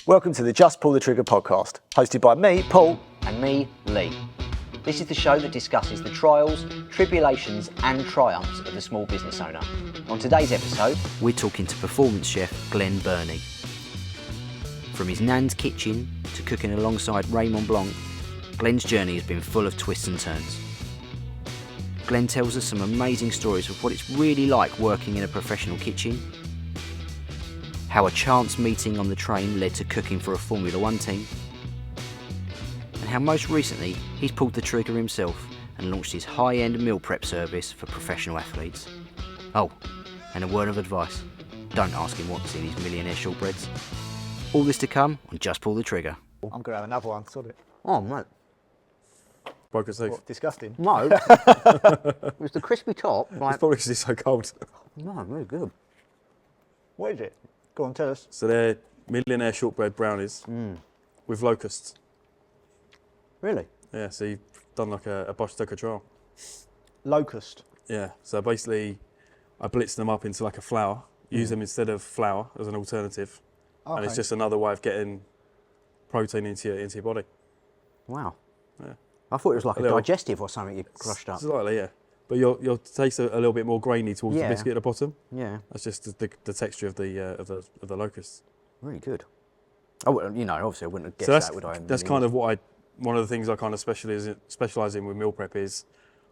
Welcome to the Just Pull the Trigger podcast, hosted by me, Paul. And me, Lee. This is the show that discusses the trials, tribulations and triumphs of the small business owner. On today's episode, we're talking to performance chef Glenn Birnie. From his nan's kitchen to cooking alongside Raymond BlancHe, Glenn's journey has been full of twists and turns. Glenn tells us some amazing stories of what it's really like working in a professional kitchen, how a chance meeting on the train led to cooking for a Formula One team, and how most recently he's pulled the trigger himself and launched his high-end meal prep service for professional athletes. Oh, and a word of advice, don't ask him what's in his millionaire shortbreads. All this to come on Just Pull the Trigger. I'm going to have another one, sort it. Oh, mate. Broke its teeth. What, disgusting? No. It was the crispy top. It's probably because it's so cold. No, really good. What is it? Go on, tell us. So they're millionaire shortbread brownies with locusts. Really? Yeah, so you've done like a Bosch Tucker trial. Locust. Yeah, so basically I blitzed them up into like a flour, use them instead of flour as an alternative. Okay. And it's just another way of getting protein into your body. Wow. Yeah. I thought it was like a little- digestive or something you crushed up. Slightly, yeah. But you'll taste a little bit more grainy towards Yeah. the biscuit at the bottom. Yeah, That's just the texture of the locusts. really good. I wouldn't, obviously I wouldn't have guessed So that's that, would I? that's kind of one of the things I kind of specialise in with meal prep is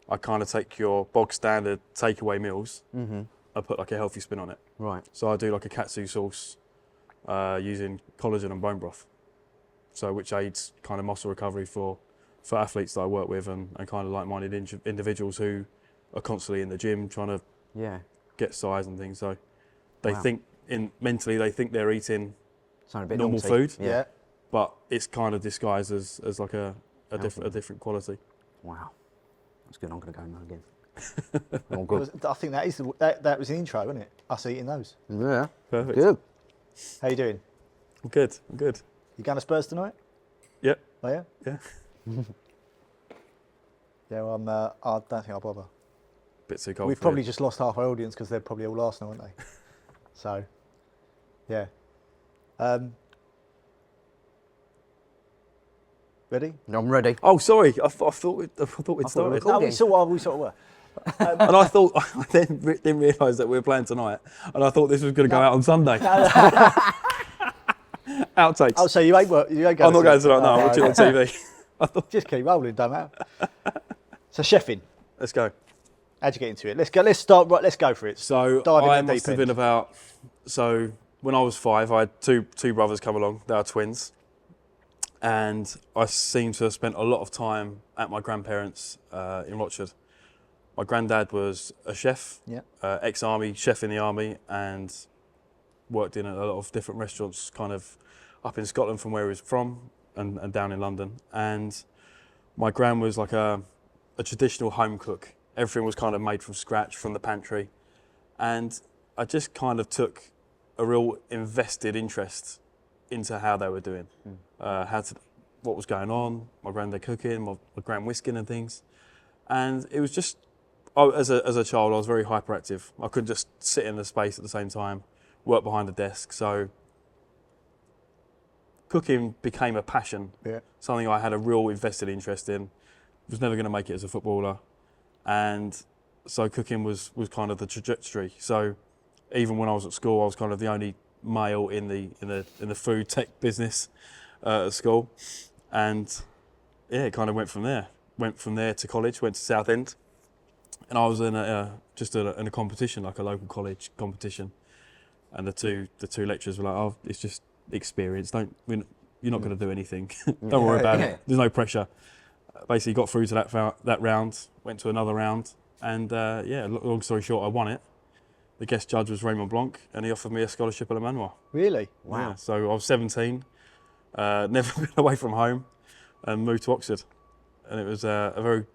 I kind of take your bog standard takeaway meals and put like a healthy spin on it. Right. So I do like a katsu sauce using collagen and bone broth, so which aids kind of muscle recovery for athletes that I work with and kind of like-minded individuals who are constantly in the gym trying to Yeah. get size and things. So they Wow. think mentally they think they're eating Sounded a bit normal naughty. food, Yeah. but it's kind of disguised as like a different quality. Wow. That's good. I'm going to go now again. All good. I think that was the intro, wasn't it? Us eating those. Yeah. Perfect. Good. How you doing? I'm good. You going to Spurs tonight? Yep. Oh, yeah? Yeah. Yeah, well, I don't think I'll bother. Bit too cold. We've for probably you. just lost half our audience because they're probably all Arsenal, aren't they? So, yeah. Ready? I'm ready. Oh, sorry. I thought we'd started. No, we sort of were. And I thought I then didn't realise that we were playing tonight, and I thought this was going to go out on Sunday. Outtakes. Oh, so you ain't going I'm not going to tonight. No, I'm watching on TV. I thought, Just keep rolling, don't matter. So chefing, let's go. how'd you get into it? Let's start. Right, let's go for it. So Dive in I the must deep have end. been about. So when I was 5, I had two brothers come along. They are twins, and I seem to have spent a lot of time at my grandparents' in Rochford. My granddad was a chef, Yeah. ex-army chef in the army, and worked in a lot of different restaurants, kind of up in Scotland from where he was from, and down in London. And my gran was like a traditional home cook. Everything was kind of made from scratch from the pantry, and I just kind of took a real invested interest into how they were doing, what was going on. My granddad cooking, my gran whisking and things, and it was just. As a child, I was very hyperactive. I couldn't just sit in the space at the same time, work behind a desk. So cooking became a passion, something I had a real invested interest in. Was never going to make it as a footballer, and so cooking was kind of the trajectory. So even when I was at school, I was kind of the only male in the food tech business at school, and yeah, it kind of went from there. Went from there to college. Went to Southend. And I was in a competition, like a local college competition, and the two lecturers were like, "Oh, it's just experience. You're not going to do anything. Don't worry about it. There's no pressure." Basically, got through to that round, went to another round, and long story short, I won it. The guest judge was Raymond BlancHe, and he offered me a scholarship at Le Manoir. Really? Wow. Yeah, so I was 17, never been away from home, and moved to Oxford, and it was a very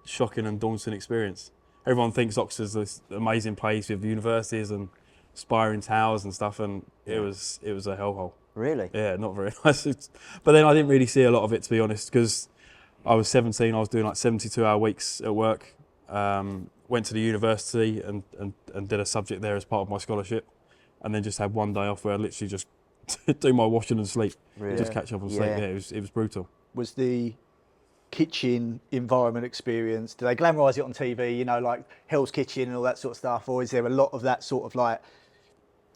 shocking and daunting experience. Everyone thinks Oxford's this amazing place with universities and spiring towers and stuff, and it was a hellhole. Really? Yeah, not very nice. But then I didn't really see a lot of it, to be honest, because I was 17. I was doing like 72-hour weeks at work. Went to the university and did a subject there as part of my scholarship, and then just had one day off where I literally just do my washing and sleep. Really? Just catch up on sleep. Yeah. Yeah, it was brutal. Was the kitchen environment experience, do they glamorise it on TV, you know, like Hell's Kitchen and all that sort of stuff, or is there a lot of that sort of like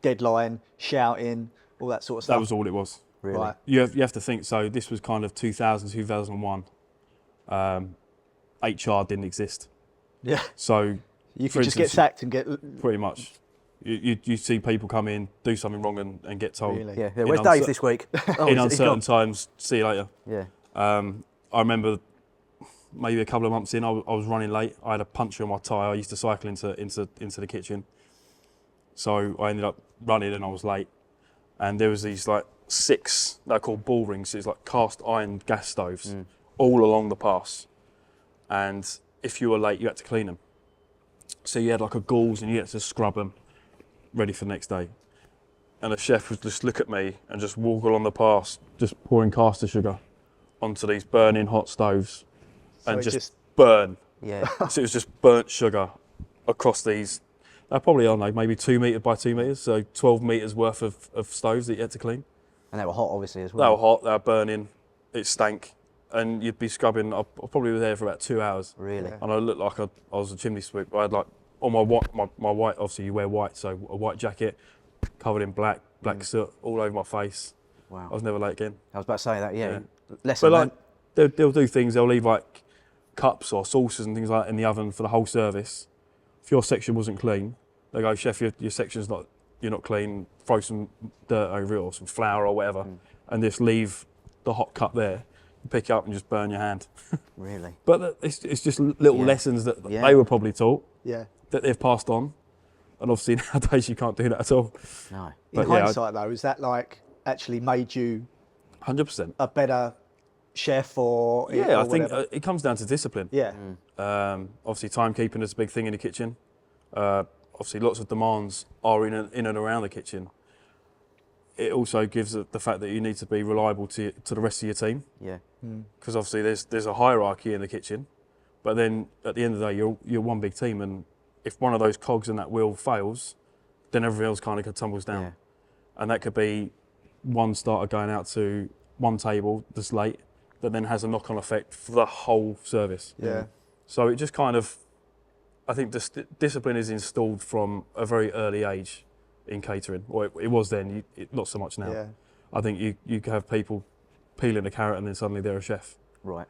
deadline, shouting, all that sort of stuff? That was all it was. Really? Right. You have to think, so this was kind of 2000, 2001. HR didn't exist. Yeah. So You for could just get instance, sacked and get... pretty much. You see people come in, do something wrong and get told. Really? Yeah. In Where's Dave this week? Oh, in he's uncertain gone. times, see you later. Yeah. I remember maybe a couple of months in, I was running late. I had a puncture on my tyre. I used to cycle into the kitchen. So I ended up running and I was late. And there was these like 6, they're called ball rings. So it's like cast iron gas stoves all along the pass. And if you were late, you had to clean them. So you had like a gauze and you had to scrub them, ready for the next day. And the chef would just look at me and just walk along the pass, just pouring caster sugar onto these burning hot stoves and So it just burn. Yeah. So it was just burnt sugar across these. They're probably, I don't know, maybe 2 metres by 2 metres, so 12 metres worth of stoves that you had to clean. And they were hot, obviously, as They well. were hot, they were burning, it stank, and you'd be scrubbing. I probably was there for about 2 hours. Really? Yeah. And I looked like I was a chimney sweep. I had like, on my white, obviously you wear white, so a white jacket, covered in black soot all over my face. Wow. I was never late again. I was about to say that, yeah. Yeah. Lesson But learned. like, they'll do things, they'll leave like cups or saucers and things like that in the oven for the whole service. If your section wasn't clean, they go, chef, your section's not, you're not clean, throw some dirt over it or some flour or whatever, and just leave the hot cup there, pick it up and just burn your hand. Really? But it's just little Yeah. lessons that Yeah. they were probably taught, Yeah. that they've passed on. And obviously nowadays you can't do that at all. No. But In yeah, hindsight, though, is that like actually made you 100%. a better chef or... Yeah, or I think whatever? it comes down to discipline. Yeah. Obviously timekeeping is a big thing in the kitchen. Obviously lots of demands are in and around the kitchen. It also gives the fact that you need to be reliable to the rest of your team, Yeah. because obviously there's a hierarchy in the kitchen, but then at the end of the day you're one big team, and if one of those cogs in that wheel fails, then everything else kind of tumbles down. Yeah. And that could be one starter going out to one table that's late that then has a knock-on effect for the whole service. Yeah. So it just kind of, I think discipline is installed from a very early age in catering. Or it was then, not so much now. Yeah. I think you could have people peeling a carrot and then suddenly they're a chef. Right.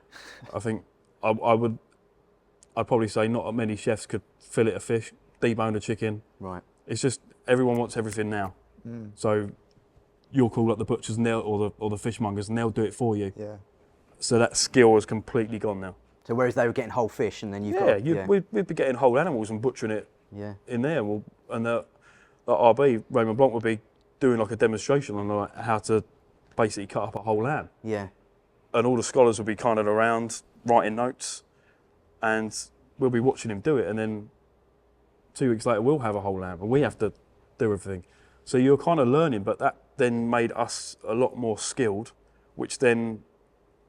I think I'd probably say not many chefs could fillet a fish, debone a chicken. Right. It's just everyone wants everything now. So you'll call up the butchers and or the fishmongers and they'll do it for you. Yeah. So that skill is completely gone now. So whereas they were getting whole fish and then you've Yeah, got... we'd be getting whole animals and butchering it Yeah. in there. And the RB, Raymond BlancHe, would be doing like a demonstration on like how to basically cut up a whole lamb. Yeah. And all the scholars would be kind of around writing notes, and we'll be watching him do it. And then 2 weeks later, we'll have a whole lamb, and we have to do everything. So you're kind of learning, but that then made us a lot more skilled, which then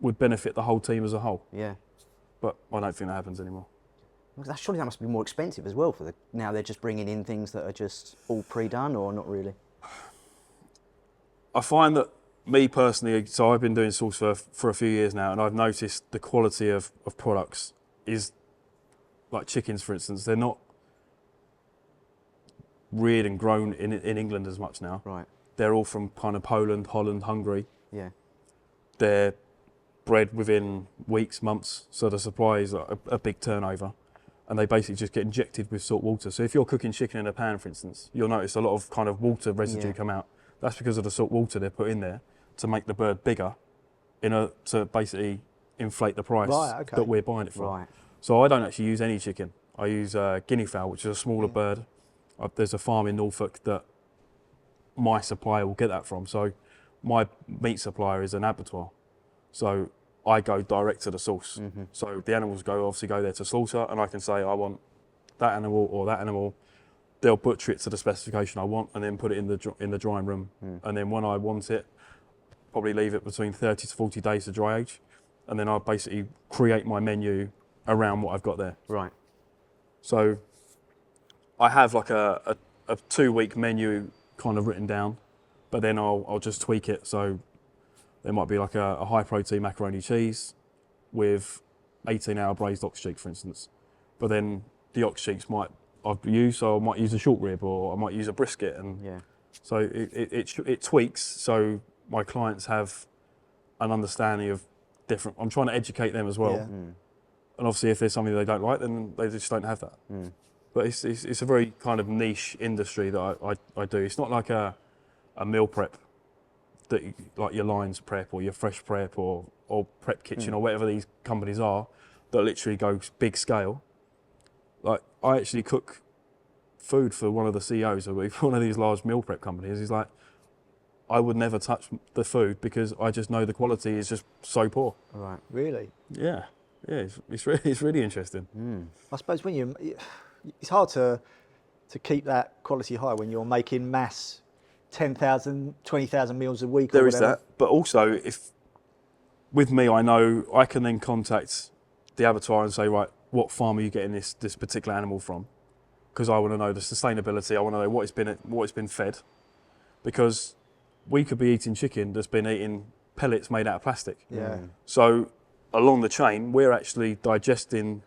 would benefit the whole team as a whole. Yeah. But I don't think that happens anymore. Well, surely that must be more expensive as well now they're just bringing in things that are just all pre-done, or not really? I find that me personally, so I've been doing sauce for a few years now, and I've noticed the quality of products is, like chickens for instance, they're not reared and grown in England as much now. Right. They're all from kind of Poland, Holland, Hungary. Yeah. They're bred within weeks, months, so the supply is a big turnover. And they basically just get injected with salt water. So if you're cooking chicken in a pan, for instance, you'll notice a lot of kind of water residue come out. That's because of the salt water they put in there to make the bird bigger, to basically inflate the price that we're buying it for. Right. So I don't actually use any chicken. I use guinea fowl, which is a smaller bird. There's a farm in Norfolk that my supplier will get that from. So my meat supplier is an abattoir. So I go direct to the source. So the animals obviously go there to slaughter, and I can say I want that animal or that animal. They'll butcher it to the specification I want, and then put it in the drying room. And then when I want it, probably leave it between 30 to 40 days to dry age, and then I basically create my menu around what I've got there. Right. So I have like a 2-week menu kind of written down, but then I'll just tweak it. So there might be like a high protein macaroni cheese with 18-hour braised ox cheek, for instance. But then the ox cheeks I've used, so I might use a short rib or I might use a brisket, and so it tweaks. So my clients have an understanding of different. I'm trying to educate them as well. Yeah. And obviously, if there's something they don't like, then they just don't have that. But it's a very kind of niche industry that I do. It's not like a meal prep that like your Lions Prep or your Fresh Prep or Prep Kitchen or whatever these companies are that literally go big scale. Like I actually cook food for one of the CEOs of one of these large meal prep companies. He's like, I would never touch the food because I just know the quality is just so poor. Right. Really? Yeah. It's really interesting. I suppose it's hard to keep that quality high when you're making mass 10,000, 20,000 meals a week. There is that, but also if with me, I know I can then contact the abattoir and say, right, what farm are you getting this particular animal from? Because I want to know the sustainability. I want to know what it's been fed, because we could be eating chicken that's been eating pellets made out of plastic. Yeah. So along the chain, we're actually digesting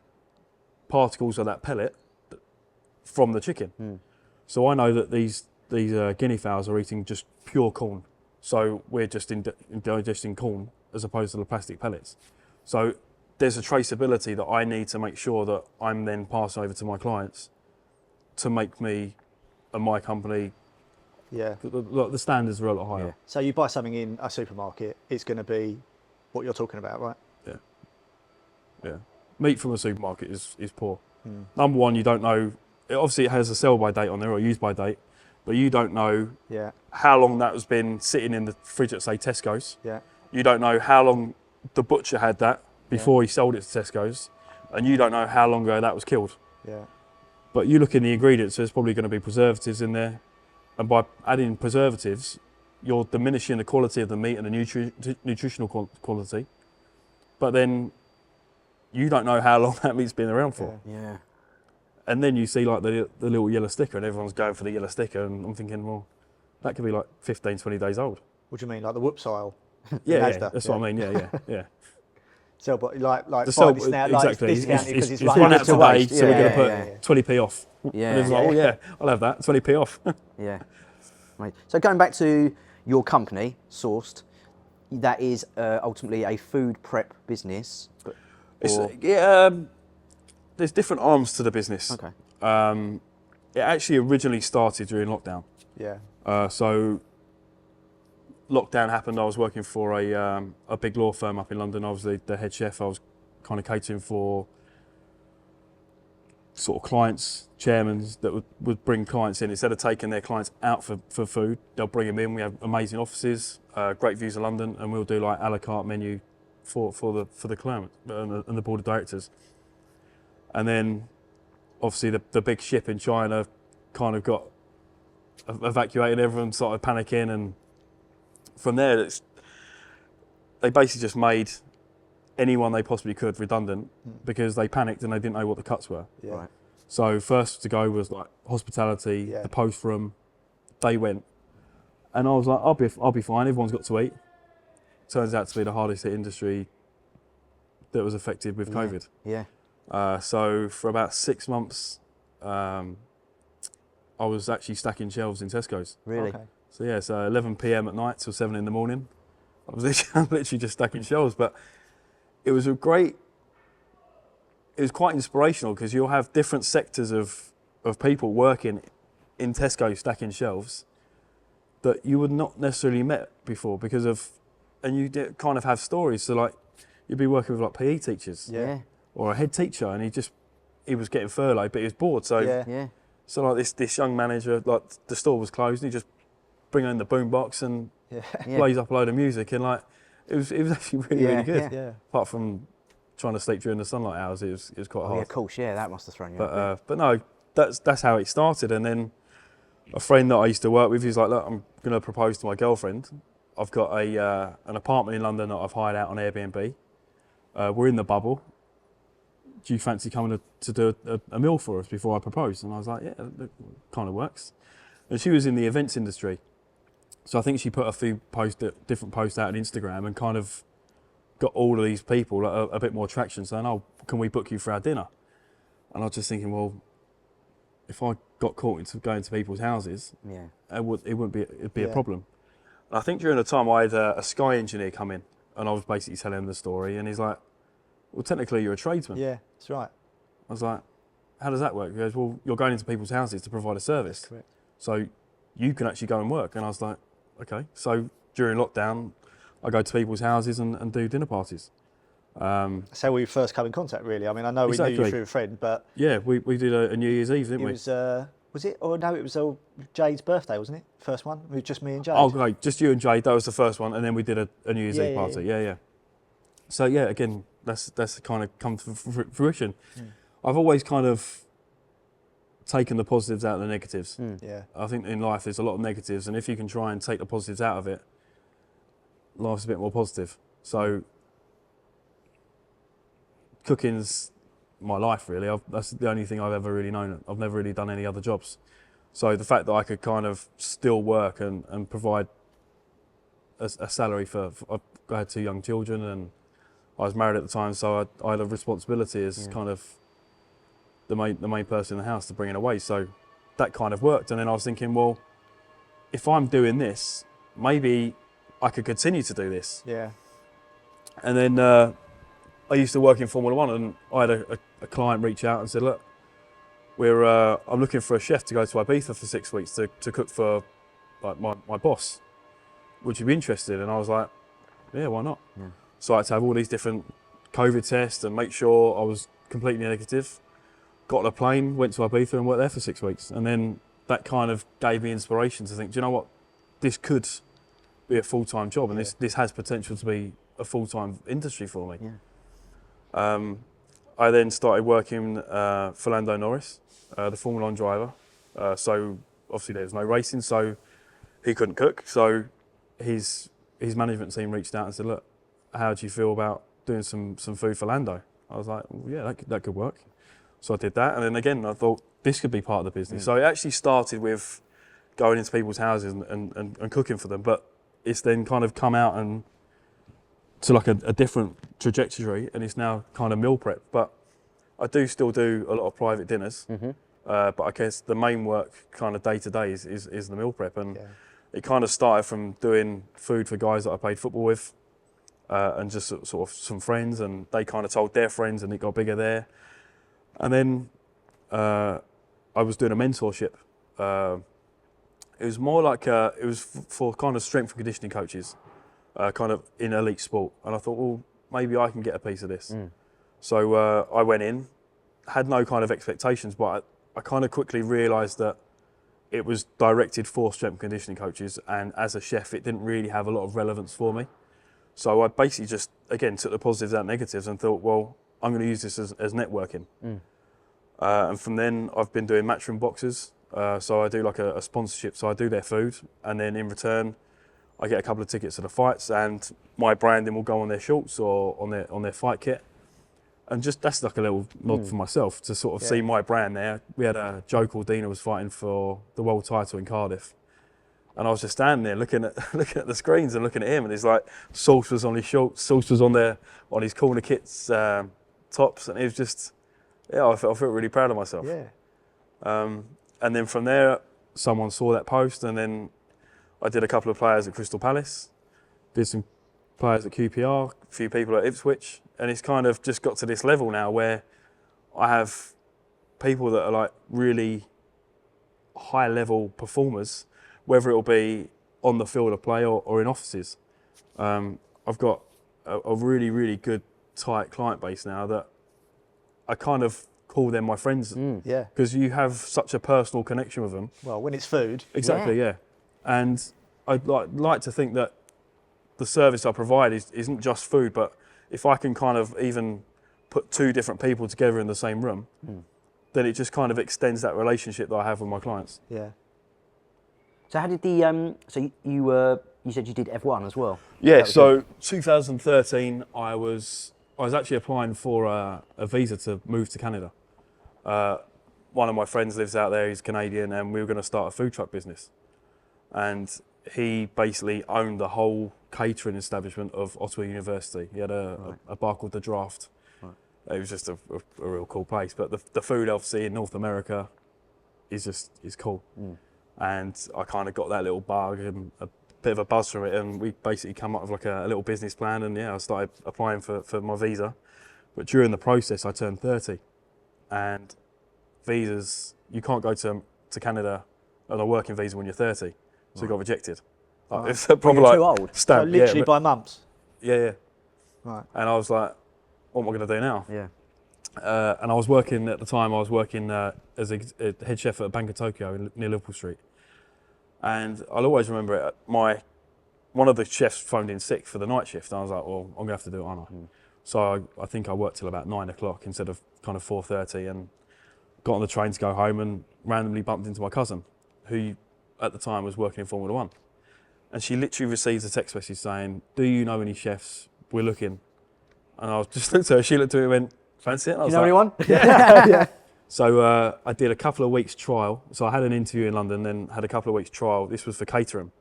particles of that pellet from the chicken. So I know that these guinea fowls are eating just pure corn. So we're just digesting corn as opposed to the plastic pellets. So there's a traceability that I need to make sure that I'm then passing over to my clients to make me and my company. Yeah. The standards are a lot higher. Yeah. So you buy something in a supermarket, it's going to be what you're talking about, right? Yeah. Meat from a supermarket is poor. Number one, you don't know. Obviously, it has a sell-by date on there or use-by date, but you don't know how long that has been sitting in the fridge at, say, Tesco's. Yeah. You don't know how long the butcher had that before he sold it to Tesco's, and you don't know how long ago that was killed. Yeah. But you look in the ingredients, there's probably going to be preservatives in there, and by adding preservatives, you're diminishing the quality of the meat and the nutritional quality. But then you don't know how long that meat's been around for. Yeah. And then you see like the little yellow sticker, and everyone's going for the yellow sticker, and I'm thinking, well, that could be like 15, 20 days old. What do you mean, like the whoops aisle? Yeah, that's what I mean. Yeah. So, but like The buy this now, like exactly. it's discounted because it's run out to today, waste. so we're going to put 20p off. Yeah. And it's like, oh yeah, I'll have that, 20p off. Yeah. Right. So going back to your company, Sourced, that is ultimately a food prep business. There's different arms to the business. Okay. It actually originally started during lockdown. Yeah. So lockdown happened. I was working for a big law firm up in London. I was the head chef. I was kind of catering for sort of clients, chairmen that would bring clients in. Instead of taking their clients out for food, they'll bring them in. We have amazing offices, great views of London, and we'll do like a la carte menu for the client and the board of directors. And then obviously the big ship in China kind of got evacuated. Everyone started panicking, and from there they basically just made anyone they possibly could redundant because they panicked and they didn't know what the cuts were. Yeah. Right. So first to go was like hospitality, the post room. They went, and I was like, I'll be fine. Everyone's got to eat. Turns out to be the hardest hit industry that was affected with COVID. Yeah. So for about 6 months, I was actually stacking shelves in Tesco's. Really? Okay. So yeah, so 11 p.m. at night till 7 in the morning, I was literally just stacking shelves. But it was quite inspirational because you'll have different sectors of people working in Tesco stacking shelves that you would not necessarily met before and you kind of have stories. So like you'd be working with like PE teachers or a head teacher, and he was getting furloughed, but he was bored. So Yeah. so like this young manager, like the store was closed, and he just bring in the boombox and plays up a load of music, and like it was actually really good. Yeah. Apart from trying to sleep during the sunlight hours, it was quite hard. Yeah, of course. Yeah, that must have thrown you off. But no, that's how it started. And then a friend that I used to work with, he's like, look, I'm going to propose to my girlfriend. I've got an apartment in London that I've hired out on Airbnb. We're in the bubble. Do you fancy coming to do a meal for us before I propose? And I was like, yeah, that kind of works. And she was in the events industry. So I think she put a few different posts out on Instagram and kind of got all of these people a bit more traction, saying, "Oh, can we book you for our dinner?" And I was just thinking, well, if I got caught into going to people's houses, it'd be a problem. And I think during the time I had a Sky engineer come in, and I was basically telling him the story, and he's like, "Well, technically you're a tradesman." Yeah, that's right. I was like, "How does that work?" He goes, "Well, you're going into people's houses to provide a service. Correct. So you can actually go and work." And I was like, "Okay." So during lockdown, I go to people's houses and do dinner parties. That's how we first come in contact, really. I mean, I know we knew you through a friend, but yeah, we did a New Year's Eve, didn't we? Was it? Or no, it was Jade's birthday, wasn't it? First one. It was just me and Jade. Oh, great. Just you and Jade. That was the first one, and then we did a New Year's Eve party. Yeah. So yeah, again, that's kind of come to fruition. I've always kind of taken the positives out of the negatives. Yeah. I think in life there's a lot of negatives, and if you can try and take the positives out of it, life's a bit more positive. So cooking's my life, really. That's the only thing I've ever really known. I've never really done any other jobs. So the fact that I could kind of still work and provide a salary I had 2 young children, and I was married at the time, so I had a responsibility as kind of the main person in the house to bring it away. So that kind of worked. And then I was thinking, well, if I'm doing this, maybe I could continue to do this. Yeah. And then I used to work in Formula One, and I had a client reach out and said, "Look, I'm looking for a chef to go to Ibiza for 6 weeks to cook for like my boss. Would you be interested?" And I was like, "Yeah, why not?" Yeah. So I had to have all these different COVID tests and make sure I was completely negative. Got on a plane, went to Ibiza and worked there for 6 weeks. And then that kind of gave me inspiration to think, do you know what? This could be a full-time job, and this has potential to be a full-time industry for me. Yeah. I then started working for Lando Norris, the Formula One driver. So obviously there was no racing, so he couldn't cook. So his management team reached out and said, "Look, how do you feel about doing some food for Lando?" I was like, well, "Yeah, that could work." So I did that, and then again I thought this could be part of the business. So it actually started with going into people's houses and cooking for them, but it's then kind of come out and to like a different trajectory, and it's now kind of meal prep. But I do still do a lot of private dinners, but I guess the main work kind of day to day is the meal prep, and it kind of started from doing food for guys that I played football with, and just sort of some friends, and they kind of told their friends, and it got bigger there. And then I was doing a mentorship. It was more like it was for kind of strength and conditioning coaches, kind of in elite sport. And I thought, well, maybe I can get a piece of this. So I went in, had no kind of expectations, but I kind of quickly realised that it was directed for strength and conditioning coaches, and as a chef, it didn't really have a lot of relevance for me. So I basically just, again, took the positives and negatives and thought, well, I'm going to use this as networking. And from then, I've been doing matchroom boxes. So I do like a sponsorship. So I do their food, and then in return, I get a couple of tickets to the fights, and my branding will go on their shorts or on their fight kit. And just that's like a little nod for myself to sort of see my brand there. We had Joe Cordina was fighting for the world title in Cardiff, and I was just standing there looking at the screens and looking at him, and it's like Sauce was on his shorts, Sauce was on his corner kits, tops, and it was just, I felt really proud of myself. And then from there, someone saw that post, and then I did a couple of players at Crystal Palace, did some players at QPR, a few people at Ipswich, and it's kind of just got to this level now where I have people that are like really high level performers, whether it'll be on the field of play or in offices. I've got a really, really good tight client base now that I kind of call them my friends. Because you have such a personal connection with them. Well, when it's food. Exactly, yeah. And I'd like to think that the service I provide isn't just food, but if I can kind of even put 2 different people together in the same room, then it just kind of extends that relationship that I have with my clients. Yeah. So how did the so you said you did F1 as well? Yeah. So 2013, I was actually applying for a visa to move to Canada. One of my friends lives out there. He's Canadian, and we were going to start a food truck business. And he basically owned the whole catering establishment of Ottawa University. He had a bar called The Draft. Right. It was just a real cool place. But the food obviously in North America is cool. And I kind of got that little bug and a bit of a buzz from it, and we basically come up with like a little business plan, and I started applying for my visa. But during the process I turned 30, and visas, you can't go to Canada on a working visa when you're 30, so you got rejected. Like, it's probably you're like too old. So literally by months. Yeah. Right. And I was like, what am I going to do now? Yeah. And I was working at the time. I was working as a head chef at a Bank of Tokyo near Liverpool Street. And I'll always remember it. One of the chefs phoned in sick for the night shift, and I was like, well, I'm going to have to do it, aren't I? So I think I worked till about 9 o'clock instead of kind of 4:30, and got on the train to go home and randomly bumped into my cousin, who at the time was working in Formula One. And she literally received a text message saying, do you know any chefs? We're looking. And I was just looked at her, she looked at me and went, fancy it? And I was You know like, anyone? Yeah. So I did a couple of weeks trial. So I had an interview in London, then had a couple of weeks trial. This was for catering.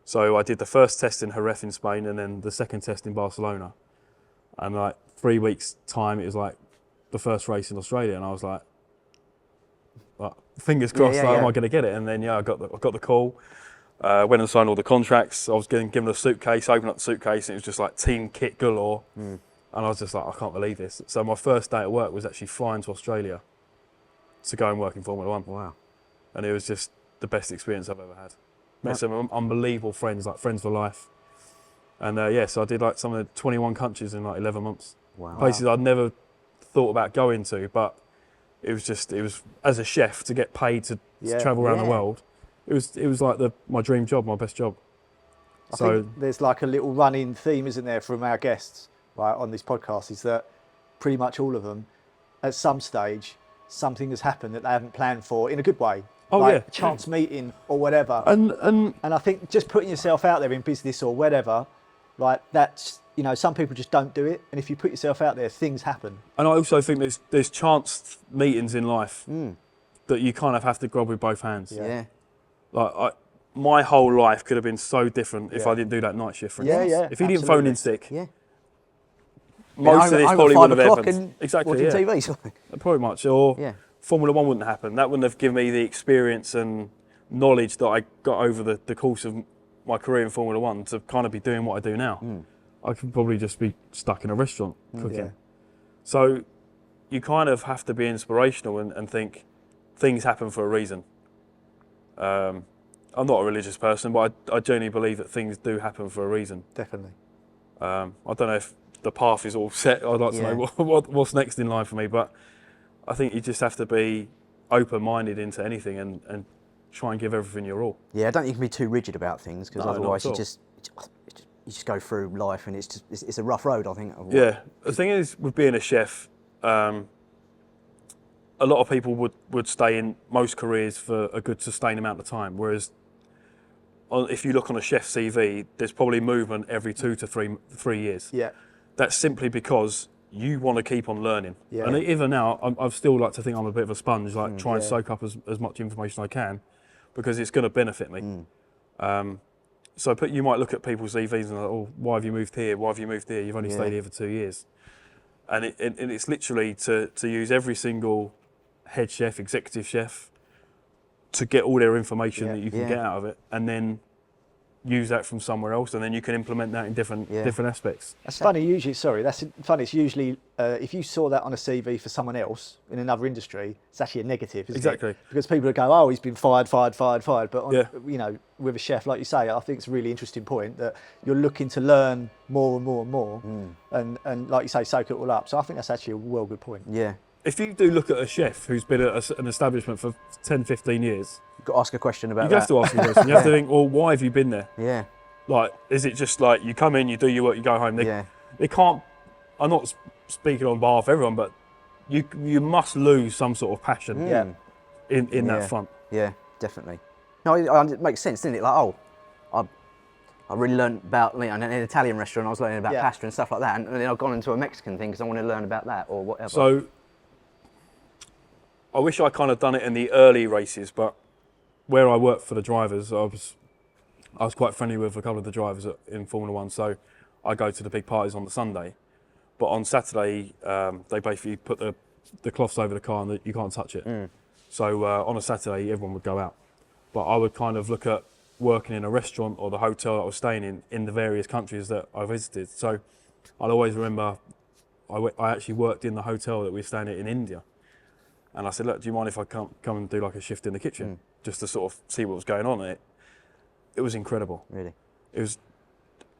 So I did the first test in Jerez in Spain, and then the second test in Barcelona. And like 3 weeks time, it was like the first race in Australia, and I was like fingers crossed, am I going to get it? And then I got the call. Went and signed all the contracts. I was getting given a suitcase, opened up the suitcase, and it was just like team kit galore. And I was just like, I can't believe this. So my first day at work was actually flying to Australia to go and work in Formula One. Wow. And it was just the best experience I've ever had. Met some unbelievable friends, like friends for life. And so I did like some of the 21 countries in like 11 months. Wow. Places I'd never thought about going to, but it was as a chef to get paid to travel around the world. It was like my dream job, my best job. I think there's like a little running theme, isn't there, from our guests, right, on this podcast, is that pretty much all of them, at some stage, something has happened that they haven't planned for in a good way. Oh, like yeah. a chance meeting or whatever. And I think just putting yourself out there in business or whatever, like that's, some people just don't do it. And if you put yourself out there, things happen. And I also think there's chance meetings in life that you kind of have to grab with both hands. Yeah. Like my whole life could have been so different if I didn't do that night shift, for instance. Yeah, If he didn't phone in sick, most of this probably wouldn't have happened. Exactly, watching TV. So. Pretty much. Or Formula One wouldn't happen. That wouldn't have given me the experience and knowledge that I got over the course of my career in Formula One to kind of be doing what I do now. I could probably just be stuck in a restaurant cooking. Yeah. So you kind of have to be inspirational and think things happen for a reason. I'm not a religious person, but I genuinely believe that things do happen for a reason. Definitely. I don't know if the path is all set. I'd like to know what's next in line for me, but I think you just have to be open-minded into anything and try and give everything your all. Yeah, I don't think you can be too rigid about things, because otherwise you just go through life and it's a rough road, I think. Yeah, the thing is with being a chef, a lot of people would stay in most careers for a good sustained amount of time, whereas if you look on a chef CV, there's probably movement every 2 to 3 years. Yeah. That's simply because you want to keep on learning. Yeah. And even now, I still like to think I'm a bit of a sponge, like try and soak up as much information I can, because it's going to benefit me. So you might look at people's CVs and like, oh, why have you moved here? Why have you moved here? You've only stayed here for 2 years. And it's literally to use every single head chef, executive chef, to get all their information that you can get out of it, and then use that from somewhere else, and then you can implement that in different aspects. That's funny. Usually, that's funny. It's usually if you saw that on a CV for someone else in another industry, it's actually a negative, isn't it? Because people would go, "Oh, he's been fired." But on, with a chef, like you say, I think it's a really interesting point that you're looking to learn more and more and more, and like you say, soak it all up. So I think that's actually a well good point. Yeah. If you do look at a chef who's been at an establishment for 10, 15 years, You've got to ask a question about that. you have to ask a question. You have to think, well, why have you been there? Yeah. Like, is it just like you come in, you do your work, you go home? They can't. I'm not speaking on behalf of everyone, but you must lose some sort of passion in that front. Yeah, definitely. No, it makes sense, doesn't it? Like, I really learned about, in an Italian restaurant, I was learning about pasta and stuff like that, and then I've gone into a Mexican thing because I want to learn about that or whatever. So I wish I kind of done it in the early races, but where I worked for the drivers, I was I was quite friendly with a couple of the drivers in Formula One, so I go to the big parties on the Sunday. But on Saturday, they basically put the cloths over the car and you can't touch it. So on a Saturday, everyone would go out. But I would kind of look at working in a restaurant or the hotel that I was staying in the various countries that I visited. So I'll always remember I actually worked in the hotel that we were staying at in India. And I said, look, do you mind if I come and do like a shift in the kitchen just to sort of see what was going on? And it was incredible. Really? It was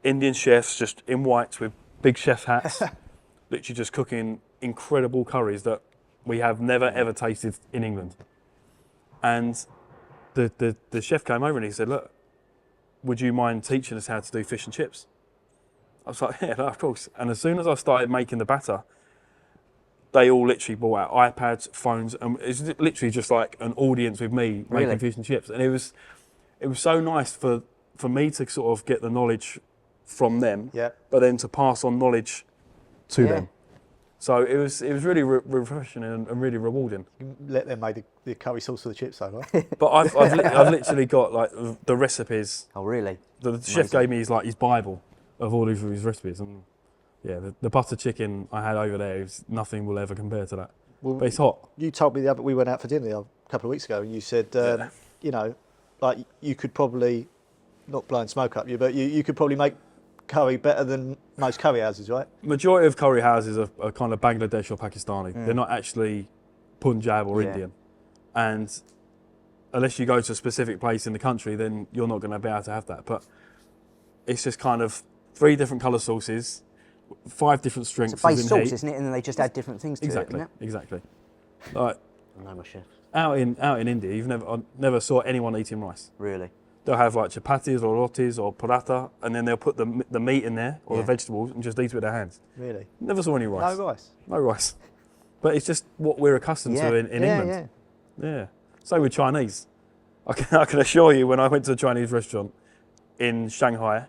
Indian chefs just in whites with big chef hats, literally just cooking incredible curries that we have never ever tasted in England. And the chef came over and he said, look, would you mind teaching us how to do fish and chips? I was like, yeah, no, of course. And as soon as I started making the batter, they all literally brought out iPads, phones, and it's literally just like an audience with me making fish and chips. And it was so nice for me to sort of get the knowledge from them, but then to pass on knowledge to them. So it was really refreshing and really rewarding. You let them make the curry sauce or the chips though, right? But I've literally got like the recipes. Oh, really? The chef gave me his Bible of all of his recipes, and yeah, the butter chicken I had over there, nothing will ever compare to that. Well, but it's hot. You told me we went out for dinner a couple of weeks ago, and you said, you know, like you could probably, not blowing smoke up you, but you could probably make curry better than most curry houses, right? Majority of curry houses are kind of Bangladesh or Pakistani. They're not actually Punjab or Indian. And unless you go to a specific place in the country, then you're not going to be able to have that. But it's just kind of 3 different colour sauces, 5 different strengths. It's a base sauce, isn't it? And then they just add different things to it, isn't it? Exactly. Like, I know my chef. Out in India, I never saw anyone eating rice. Really? They'll have like chapatis or rotis or paratha, and then they'll put the meat in there or the vegetables and just eat it with their hands. Really? Never saw any rice. No rice? No rice. But it's just what we're accustomed to in England. Yeah. So with Chinese. I can assure you, when I went to a Chinese restaurant in Shanghai,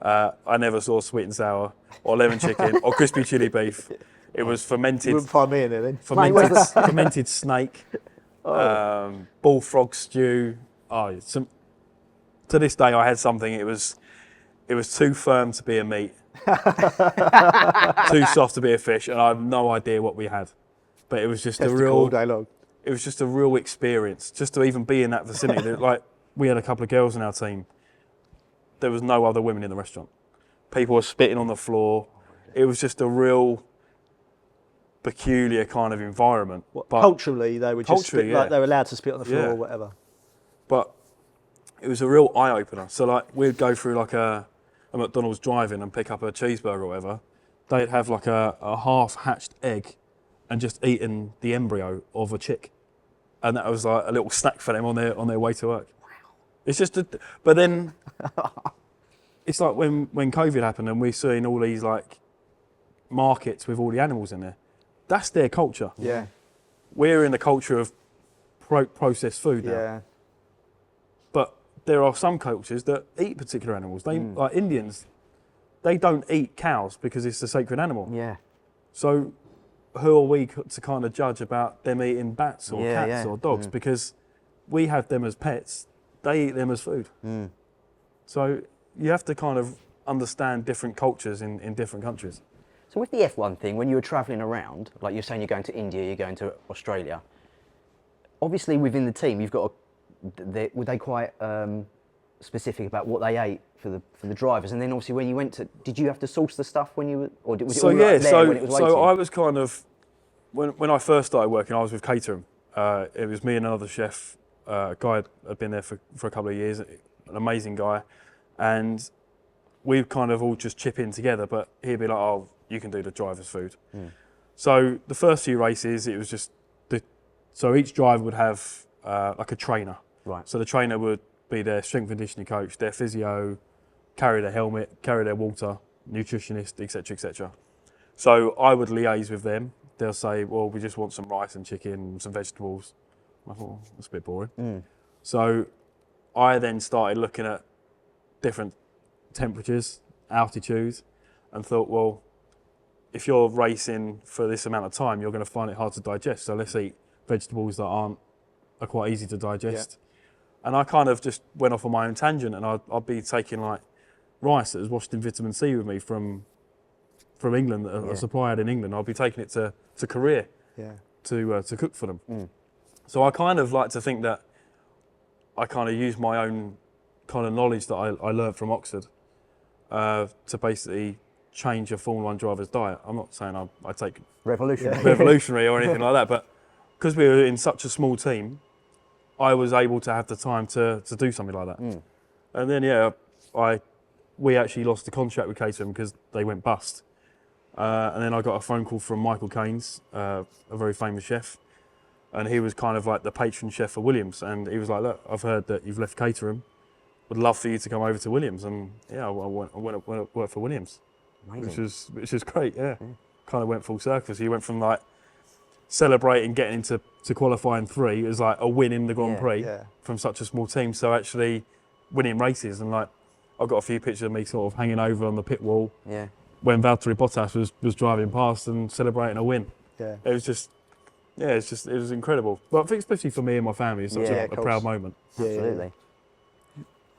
I never saw sweet and sour or lemon chicken or crispy chili beef. It was fermented. You wouldn't find me in there then. Fermented snake, bullfrog stew. To this day, I had something. It was too firm to be a meat, too soft to be a fish, and I have no idea what we had. But it was just all day long. It was just a real experience, just to even be in that vicinity. Like, we had a couple of girls in our team. There was no other women in the restaurant. People were spitting on the floor. It was just a real peculiar kind of environment. But culturally, they were just like they were allowed to spit on the floor or whatever. But it was a real eye-opener. So like, we'd go through like a McDonald's drive-in and pick up a cheeseburger or whatever. They'd have like a half-hatched egg and just eating the embryo of a chick. And that was like a little snack for them on their way to work. Wow. It's just, but then it's like when COVID happened and we're seeing all these like markets with all the animals in there. That's their culture. Yeah. We're in the culture of processed food now. Yeah. But there are some cultures that eat particular animals. Like Indians, they don't eat cows because it's a sacred animal. Yeah. So who are we to kind of judge about them eating bats or cats or dogs? Because we have them as pets, they eat them as food. So you have to kind of understand different cultures in different countries. So with the F1 thing, when you were travelling around, like you're saying you're going to India, you're going to Australia, obviously within the team you've got were they quite specific about what they ate for the drivers? And then obviously when you went to, did you have to source the stuff when you were, or was it all right there when it was waiting? So I was kind of, when I first started working, I was with catering. It was me and another chef, a guy had been there for a couple of years, an amazing guy, and we kind of all just chip in together, but he'd be like, oh, you can do the driver's food. So the first few races, it was just, so each driver would have like a trainer. Right. So the trainer would be their strength and conditioning coach, their physio, carry their helmet, carry their water, nutritionist, etc., etc. So I would liaise with them. They'll say, well, we just want some rice and chicken, some vegetables. I thought, well, that's a bit boring. So I then started looking at different temperatures, altitudes, and thought, well, if you're racing for this amount of time, you're going to find it hard to digest. So let's eat vegetables that are quite easy to digest. And I kind of just went off on my own tangent, and I'd be taking like rice that was washed in vitamin C with me from England, a supply I had in England. I'd be taking it to Korea to cook for them. So I kind of like to think that I kind of use my own kind of knowledge that I learned from Oxford to basically change a Formula 1 driver's diet. I'm not saying I take revolutionary or anything like that, but because we were in such a small team, I was able to have the time to do something like that. And then, we actually lost the contract with Caterham because they went bust. And then I got a phone call from Michael Keynes, a very famous chef, and he was kind of like the patron chef for Williams. And he was like, look, I've heard that you've left Caterham. Would love for you to come over to Williams. And I went to work for Williams. Amazing. Which is great, yeah. Kind of went full circle. So you went from like celebrating getting into qualifying 3, it was like a win in the Grand Prix from such a small team. So actually winning races, and like I've got a few pictures of me sort of hanging over on the pit wall when Valtteri Bottas was driving past and celebrating a win. Yeah. It was just, it was incredible. But I think especially for me and my family, it's such a proud moment. Absolutely.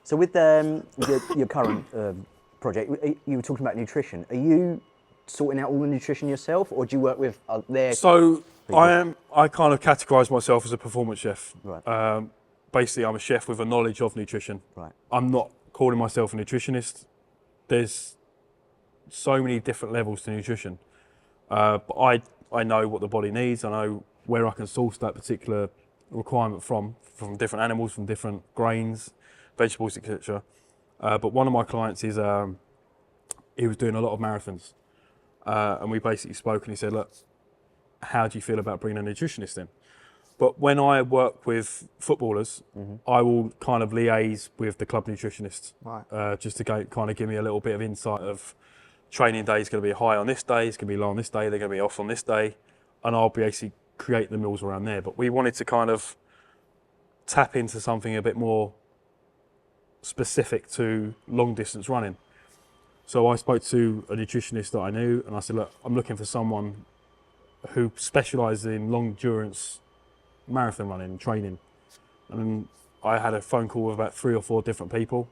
So with your current project, you were talking about nutrition. Are you sorting out all the nutrition yourself, or do you work with their? So I kind of categorise myself as a performance chef. Right. Basically, I'm a chef with a knowledge of nutrition. Right. I'm not calling myself a nutritionist. There's so many different levels to nutrition. But I know what the body needs. I know where I can source that particular requirement from different animals, from different grains, vegetables, etc. But one of my clients is he was doing a lot of marathons, and we basically spoke, and he said, look, how do you feel about bringing a nutritionist in? But when I work with footballers, I will kind of liaise with the club nutritionist, just to kind of give me a little bit of insight of training day is going to be high on this day, it's going to be low on this day, they're going to be off on this day, and I'll basically create the meals around there. But we wanted to kind of tap into something a bit more specific to long distance running. So I spoke to a nutritionist that I knew, and I said, look, I'm looking for someone who specialises in long endurance marathon running and training. And I had a phone call with about 3 or 4 different people.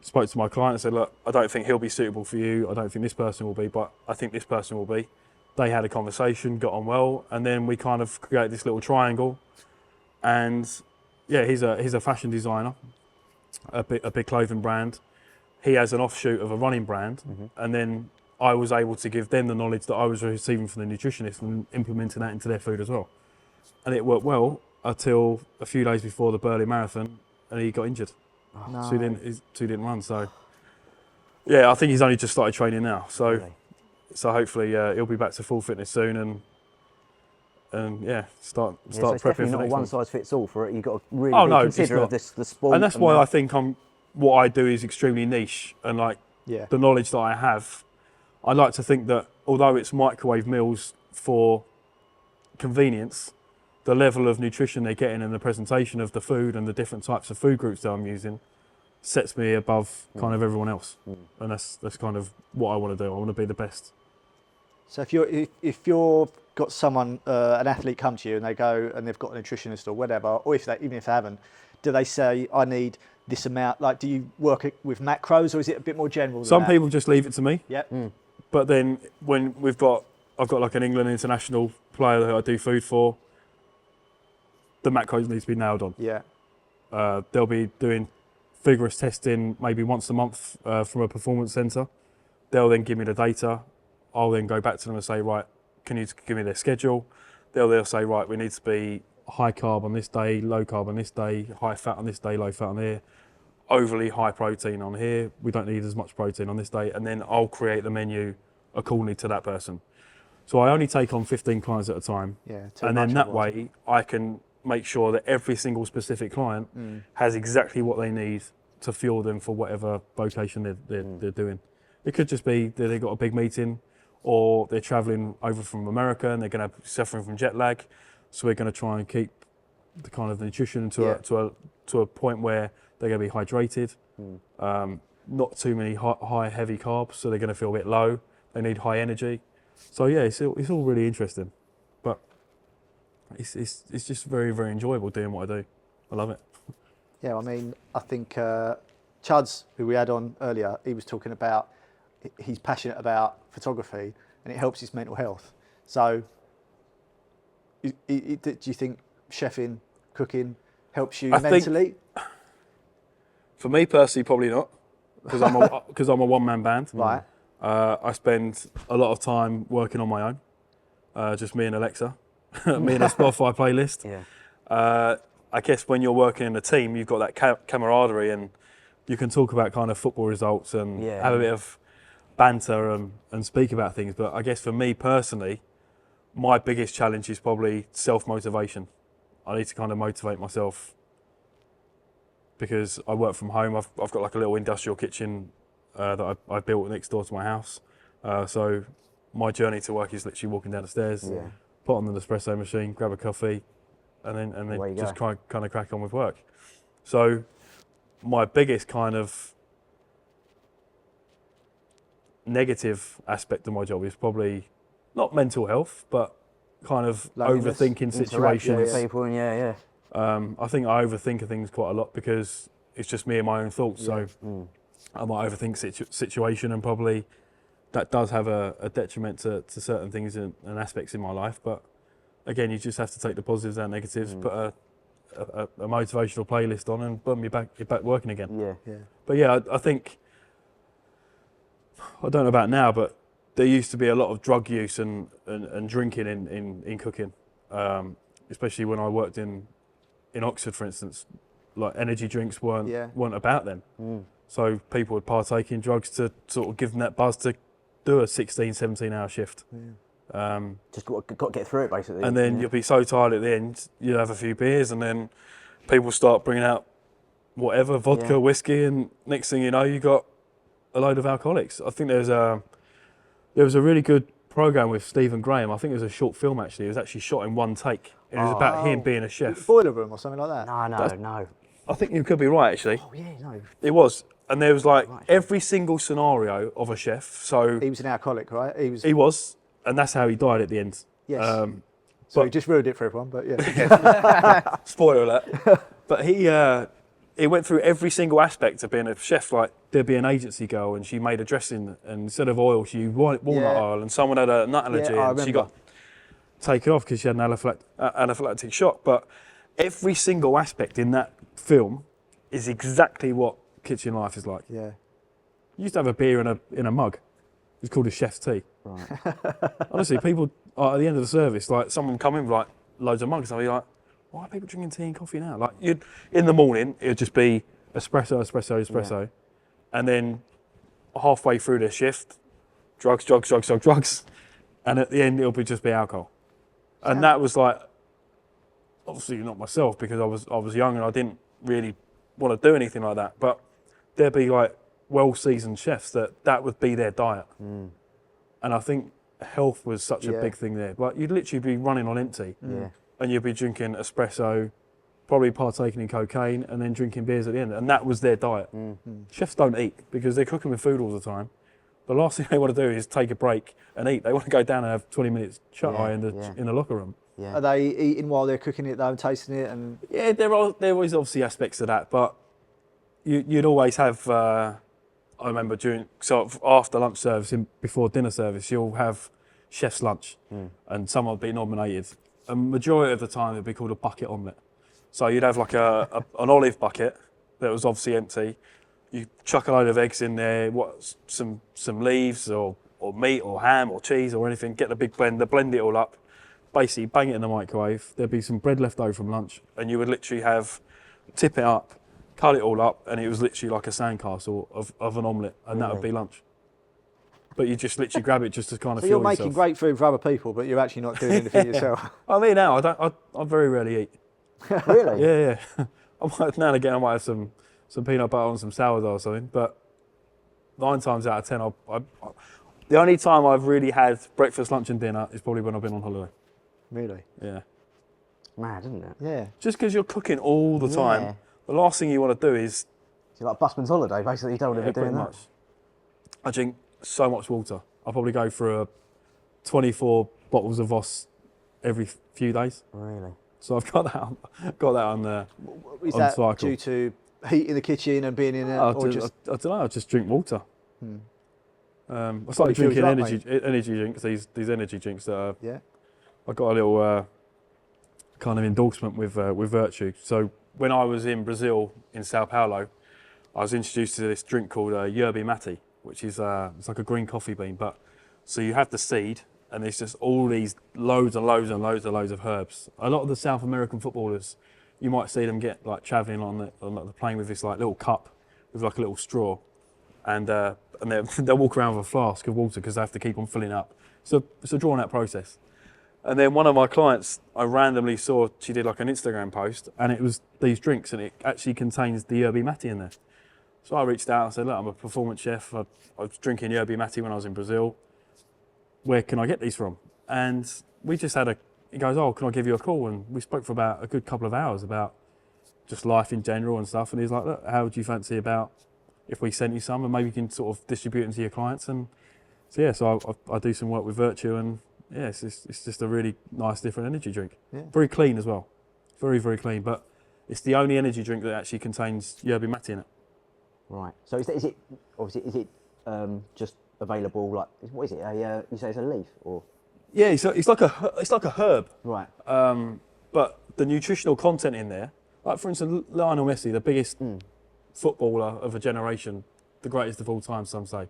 Spoke to my client and said, look, I don't think he'll be suitable for you. I don't think this person will be, but I think this person will be. They had a conversation, got on well, and then we kind of created this little triangle. And he's a fashion designer, a big clothing brand. He has an offshoot of a running brand, and then I was able to give them the knowledge that I was receiving from the nutritionist and implementing that into their food as well. And it worked well until a few days before the Berlin Marathon, and he got injured. Oh, no. So he didn't run. So I think he's only just started training now. So really? So hopefully he'll be back to full fitness soon, and start so prepping it's definitely for not a one size fits all for it. You've got to really consider the sport. And that's why I think what I do is extremely niche, and like the knowledge that I have, I like to think that although it's microwave meals for convenience, the level of nutrition they're getting and the presentation of the food and the different types of food groups that I'm using sets me above kind of everyone else. And that's kind of what I want to do. I want to be the best. So if you're got someone, an athlete come to you and they go and they've got a nutritionist or whatever, or even if they haven't, do they say, I need this amount? Like, do you work with macros, or is it a bit more general than Some people just leave it to me. Yep. But then when I've got like an England international player that I do food for, the macros need to be nailed on. Yeah. They'll be doing vigorous testing maybe once a month from a performance centre. They'll then give me the data. I'll then go back to them and say, right, can you give me their schedule? They'll say, right, we need to be high carb on this day, low carb on this day, high fat on this day, low fat on here, overly high protein on here. We don't need as much protein on this day. And then I'll create the menu accordingly to that person. So I only take on 15 clients at a time. Yeah. And then that way I can make sure that every single specific client has exactly what they need to fuel them for whatever vocation they're doing. It could just be that they've got a big meeting, or they're traveling over from America and they're going to be suffering from jet lag. So we're going to try and keep the kind of nutrition to a point where they're going to be hydrated, not too many high heavy carbs, so they're going to feel a bit low. They need high energy. So it's all really interesting, but it's just very, very enjoyable doing what I do. I love it. Yeah, I mean, I think Chuds, who we had on earlier, he was talking about he's passionate about photography and it helps his mental health. So, do you think chefing, cooking helps you mentally? For me personally, probably not, because I'm a one-man band. Right. I spend a lot of time working on my own, just me and Alexa, me and a Spotify playlist. Yeah. I guess when you're working in a team, you've got that camaraderie, and you can talk about kind of football results and have a bit of banter and speak about things. But I guess for me personally, my biggest challenge is probably self-motivation. I need to kind of motivate myself because I work from home. I've got like a little industrial kitchen that I built next door to my house. So my journey to work is literally walking down the stairs, put on the espresso machine, grab a coffee, and then just kind of crack on with work. So my biggest kind of negative aspect of my job is probably not mental health, but kind of Loneliness, overthinking situations. with people, and I think I overthink of things quite a lot because it's just me and my own thoughts. So I might overthink situation, and probably that does have a detriment to certain things and aspects in my life. But again, you just have to take the positives and negatives, put a motivational playlist on, and boom, you're back working again. Yeah. But yeah, I think, I don't know about now, but there used to be a lot of drug use and drinking in cooking, especially when I worked in Oxford, for instance. Like energy drinks weren't about then. So people would partake in drugs to sort of give them that buzz to do a 16, 17-hour shift. Just got to get through it, basically. And then you'll be so tired at the end, you'll have a few beers, and then people start bringing out whatever, vodka, whiskey, and next thing you know, you got a load of alcoholics. I think there was a really good program with Stephen Graham. I think it was a short film, actually. It was actually shot in one take. It was about him being a chef. Boiler Room or something like that? No. I think you could be right, actually. Oh, yeah, no. It was. And there was like every single scenario of a chef. So He was an alcoholic, right? he was, and that's how he died at the end. Yes. Um, So he just ruined it for everyone, but yeah. Spoiler alert. But he went through every single aspect of being a chef. Like, there'd be an agency girl and she made a dressing, and instead of oil, she used walnut oil, and someone had a nut allergy and she got taken off because she had an anaphylactic shock. But every single aspect in that film is exactly what kitchen life is like. Yeah. You used to have a beer in a mug. It's called a chef's tea. Right. Honestly, people at the end of the service, like someone come in with like loads of mugs, and I'll be like, why are people drinking tea and coffee now? Like, in the morning, it would just be espresso, and then halfway through their shift, drugs, and at the end it'll just be alcohol. And that was like, obviously not myself, because I was young and I didn't really want to do anything like that. But there'd be like well-seasoned chefs that would be their diet. And I think health was such a big thing there. Like, you'd literally be running on empty, and you'd be drinking espresso, probably partaking in cocaine, and then drinking beers at the end. And that was their diet. Chefs don't eat because they're cooking with food all the time. The last thing they want to do is take a break and eat. They want to go down and have 20 minutes shut-eye in the locker room. Are they eating while they're cooking it though, and tasting it? And Yeah, there was obviously aspects of that, but you'd always have. I remember after lunch service, before dinner service, you'll have chef's lunch, and someone would be nominated. A majority of the time, it'd be called a bucket omelette. So you'd have like an olive bucket that was obviously empty. You chuck a load of eggs in there, some leaves or meat or ham or cheese or anything. Get the big blender, blend it all up. Basically, bang it in the microwave. There'd be some bread left over from lunch, and you would literally tip it up, cut it all up, and it was literally like a sandcastle of an omelette, and that would be lunch. But you just literally grab it just to kind of so fuel you're making yourself. great food for other people, but you're actually not doing anything yourself. I mean, now I very rarely eat. Really? Yeah. Now and again, I might have some peanut butter and some sourdough or something. But 9 times out of 10, the only time I've really had breakfast, lunch, and dinner is probably when I've been on holiday. Really? Yeah. Mad, isn't it? Yeah. Just because you're cooking all the time, the last thing you want to do is. It's like busman's holiday, basically. You don't want to be doing pretty that. much. I drink so much water. I probably go through 24 bottles of Voss every few days. Really? So I've got that on the Is on that cycle. due to heat in the kitchen and being in it, I or just? don't know. I just drink water. I Probably started fills drinking you up, energy drinks. These energy drinks that are, Yeah. I got a little kind of endorsement with Virtue. So when I was in Brazil in Sao Paulo, I was introduced to this drink called yerba mate, which is it's like a green coffee bean. But so you have the seed, and there's just all these loads and loads and loads and loads of herbs. A lot of the South American footballers, you might see them get like travelling on the plane with this like little cup with like a little straw, and they'll walk around with a flask of water because they have to keep on filling up. So it's a drawn out process. And then one of my clients, I randomly saw, she did like an Instagram post, and it was these drinks, and it actually contains the yerba mate in there. So I reached out and said, look, I'm a performance chef. I was drinking yerba mate when I was in Brazil. Where can I get these from? And we just had he goes, oh, can I give you a call? And we spoke for about a good couple of hours about just life in general and stuff. And he's like, look, how would you fancy about if we sent you some, and maybe you can sort of distribute them to your clients? And so yeah, so I do some work with Virtue, and yeah, it's just a really nice different energy drink. Yeah. Very clean as well. Very, very clean. But it's the only energy drink that actually contains yerba mate in it. Right. So is it obviously just available, like, what is it? You say it's a leaf, or? Yeah, it's like a herb. Right. But the nutritional content in there, like for instance, Lionel Messi, the biggest footballer of a generation, the greatest of all time, some say,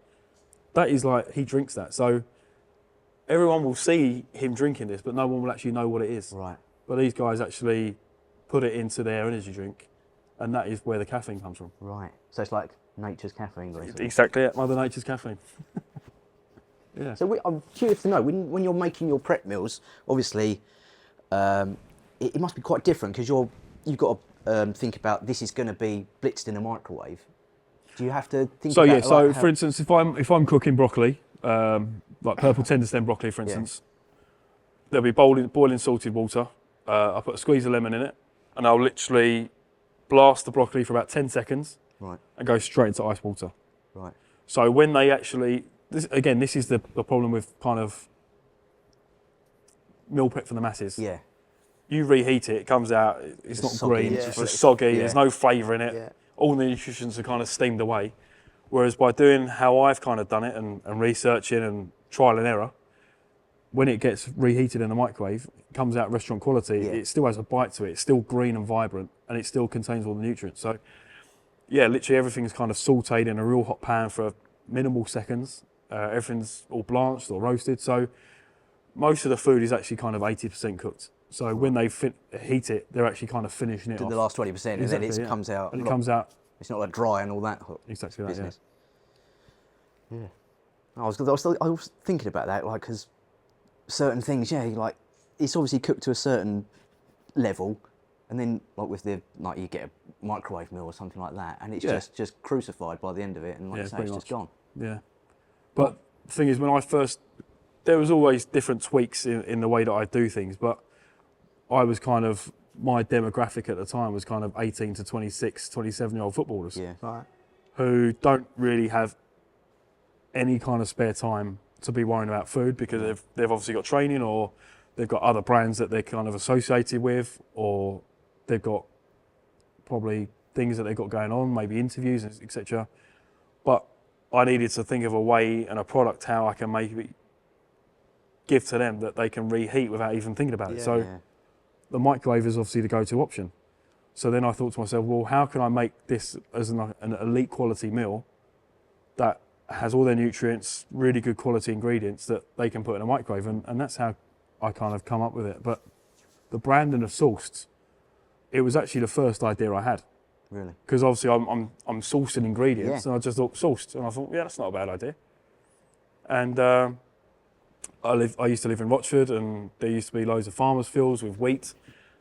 that is like, he drinks that. So everyone will see him drinking this, but no one will actually know what it is. Right. But these guys actually put it into their energy drink, and that is where the caffeine comes from. Right. So it's like nature's caffeine, basically. Exactly it, Mother Nature's caffeine. Yeah. So I'm curious to know, when you're making your prep meals, obviously, it must be quite different because you've got to think about, this is going to be blitzed in a microwave. Do you have to think about? So for instance, if I'm cooking broccoli, like purple tender stem broccoli, for instance, there'll be boiling salted water. I'll put a squeeze of lemon in it, and I'll literally blast the broccoli for about 10 seconds, right, and go straight into ice water. Right. So when they actually, this is the problem with kind of meal prep for the masses. Yeah. You reheat it, it comes out, it's not soggy, green, yeah. it's just soggy, Yeah. there's no flavour in it. Yeah. All the nutrients are kind of steamed away. Whereas by doing how I've kind of done it and researching and trial and error, when it gets reheated in the microwave, it comes out restaurant quality, Yeah. it still has a bite to it, it's still green and vibrant, and it still contains all the nutrients. So yeah, literally everything's kind of sauteed in a real hot pan for minimal seconds. Everything's all blanched or roasted. So most of the food is actually kind of 80% cooked. So when they heat it, they're actually kind of finishing it To off. the last 20%, and then it comes out. And it comes out It's not like dry and all that exactly that. business. Yeah. I was thinking about that, like, because certain things, like, it's obviously cooked to a certain level, and then like you get a microwave meal or something like that, and it's just crucified by the end of it, and like you say, it's just gone. Yeah. But the thing is, there was always different tweaks in the way that I do things, but I was kind of, my demographic at the time was kind of 18 to 26, 27-year-old footballers. Yeah. Right. Who don't really have any kind of spare time to be worrying about food because they've obviously got training, or they've got other brands that they're kind of associated with, or they've got probably things that they've got going on, maybe interviews, etc. But I needed to think of a way and a product how I can maybe give to them that they can reheat without even thinking about it. So the microwave is obviously the go-to option. So then I thought to myself, well, how can I make this as an elite quality meal that has all their nutrients, really good quality ingredients that they can put in a microwave? And that's how I kind of come up with it. But the branding of Sourced, it was actually the first idea I had. Really? Because obviously I'm sourcing ingredients, and I just thought Sourced, and I thought, yeah, that's not a bad idea. And I used to live in Rochford, and there used to be loads of farmers' fields with wheat,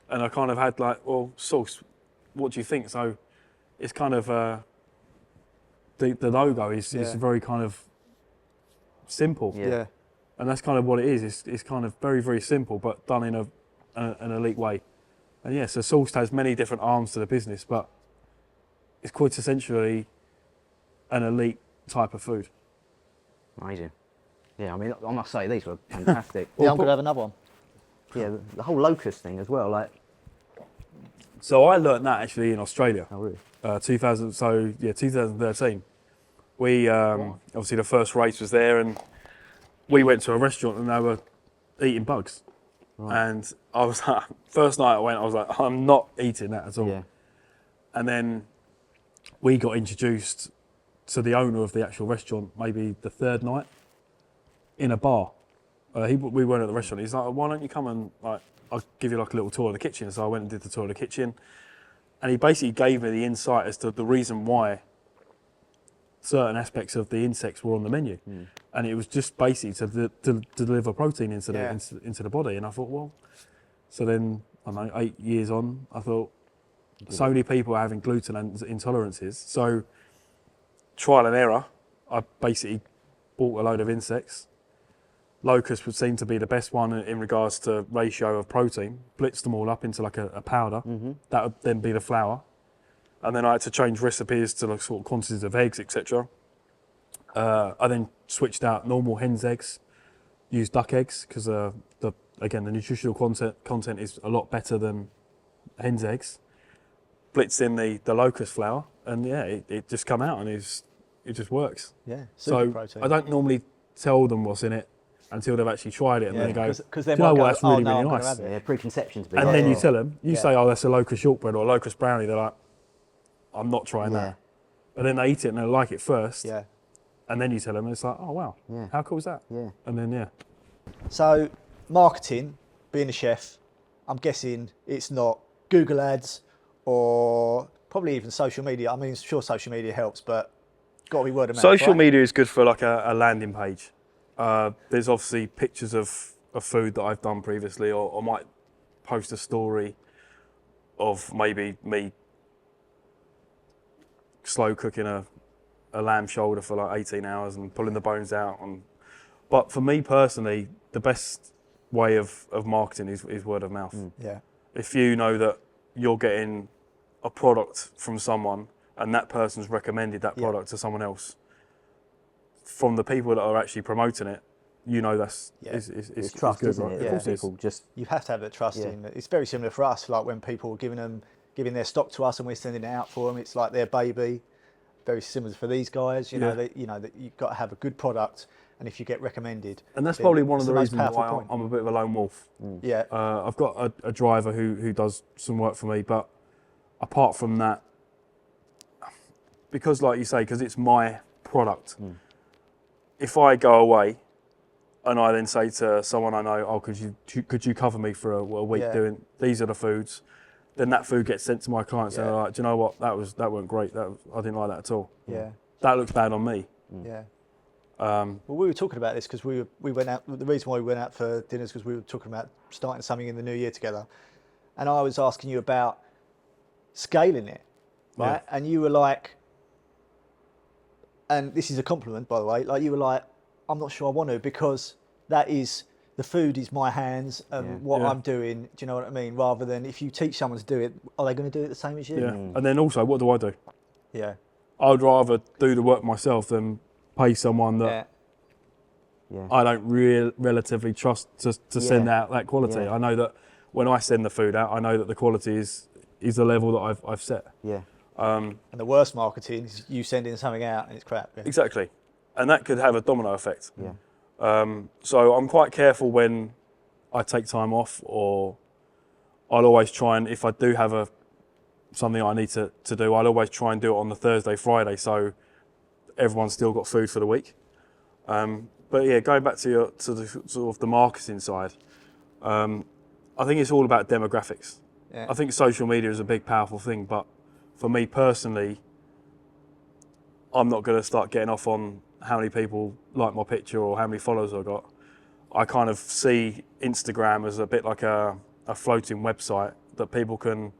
and I kind of had like, well, Sourced, what do you think? So it's kind of the logo is very kind of simple. Yeah. And that's kind of what it is. It's kind of very, very simple, but done in an elite way. And yeah, so Sourced has many different arms to the business, but it's quintessentially an elite type of food. Amazing. Yeah, I mean, I must say, these were fantastic. Yeah, I'm going to have another one. Yeah, the whole locust thing as well, like, So I learnt that actually in Australia. Oh, really? 2013. We obviously the first race was there, and we went to a restaurant and they were eating bugs. Right. And I was like, first night I went, I was like, I'm not eating that at all. Yeah. And then we got introduced to the owner of the actual restaurant maybe the third night in a bar. We weren't at the restaurant. He's like, why don't you come and like, I'll give you like a little tour of the kitchen. So I went and did the tour of the kitchen, and he basically gave me the insight as to the reason why certain aspects of the insects were on the menu. And it was just basically to deliver protein into the body. And I thought, well, so then I don't know, 8 years on, I thought so many people are having gluten intolerances. So trial and error, I basically bought a load of insects. Locust would seem to be the best one in regards to ratio of protein. Blitzed them all up into like a powder. That would then be the flour. And then I had to change recipes to like sort of quantities of eggs, etc. I then switched out normal hen's eggs, used duck eggs because again the nutritional content is a lot better than hen's eggs. Blitzed in the locust flour, and it just come out and it just works. Yeah, so protein. I don't normally tell them what's in it until they've actually tried it, and then they go, because they "Do you know might what? go, That's really, no, really I'm nice." Yeah, preconceptions. And then you tell them, you say, "Oh, that's a locust shortbread or a locust brownie." They're like, "I'm not trying that." But then they eat it and they like it first. Yeah. And then you tell them, and it's like, "Oh wow, how cool is that?" Yeah. And then So marketing, being a chef, I'm guessing it's not Google ads or probably even social media. I mean, sure, social media helps, but got to be word of mouth. social right? media is good for like a landing page. There's obviously pictures of food that I've done previously, or I might post a story of maybe me slow cooking a lamb shoulder for like 18 hours and pulling the bones out. But for me personally, the best way of marketing is word of mouth. Yeah. If you know that you're getting a product from someone and that person's recommended that product to someone else, from the people that are actually promoting it, you know it's trust, good, isn't right? it? Of course it is. People just You have to have that trust in. It's very similar for us. Like when people are giving their stock to us and we're sending it out for them, it's like their baby. Very similar for these guys. You know that you've got to have a good product, and if you get recommended, and that's probably one of the most reasons powerful why point. I'm a bit of a lone wolf. Yeah. I've got a driver who does some work for me, but apart from that, because like you say, because it's my product, if I go away and I then say to someone I know, "Oh, could you cover me for a week doing these are the foods," then that food gets sent to my clients and they're like, "Do you know what? That weren't great. I didn't like that at all. Yeah. That looks bad on me." Yeah. Well, we were talking about this because we went out. The reason why we went out for dinner is because we were talking about starting something in the new year together, and I was asking you about scaling it, right? Yeah. And you were like, and this is a compliment, by the way. Like you were like, I'm not sure I want to because the food is my hands and what I'm doing. Do you know what I mean? Rather than if you teach someone to do it, are they going to do it the same as you? Yeah. And then also, what do I do? Yeah. I'd rather do the work myself than pay someone that I don't relatively trust to send out that quality. I know that when I send the food out, I know that the quality is the level that I've set. Yeah. And the worst marketing is you sending something out and it's crap. Yeah. Exactly. And that could have a domino effect. Yeah. So I'm quite careful when I take time off, or I'll always try and, if I do have something I need to do, I'll always try and do it on the Thursday, Friday, so everyone's still got food for the week. But yeah, going back to the sort of the marketing side, I think it's all about demographics. Yeah. I think social media is a big, powerful thing, but for me personally, I'm not going to start getting off on how many people like my picture or how many followers I've got. I kind of see Instagram as a bit like a floating website that people can,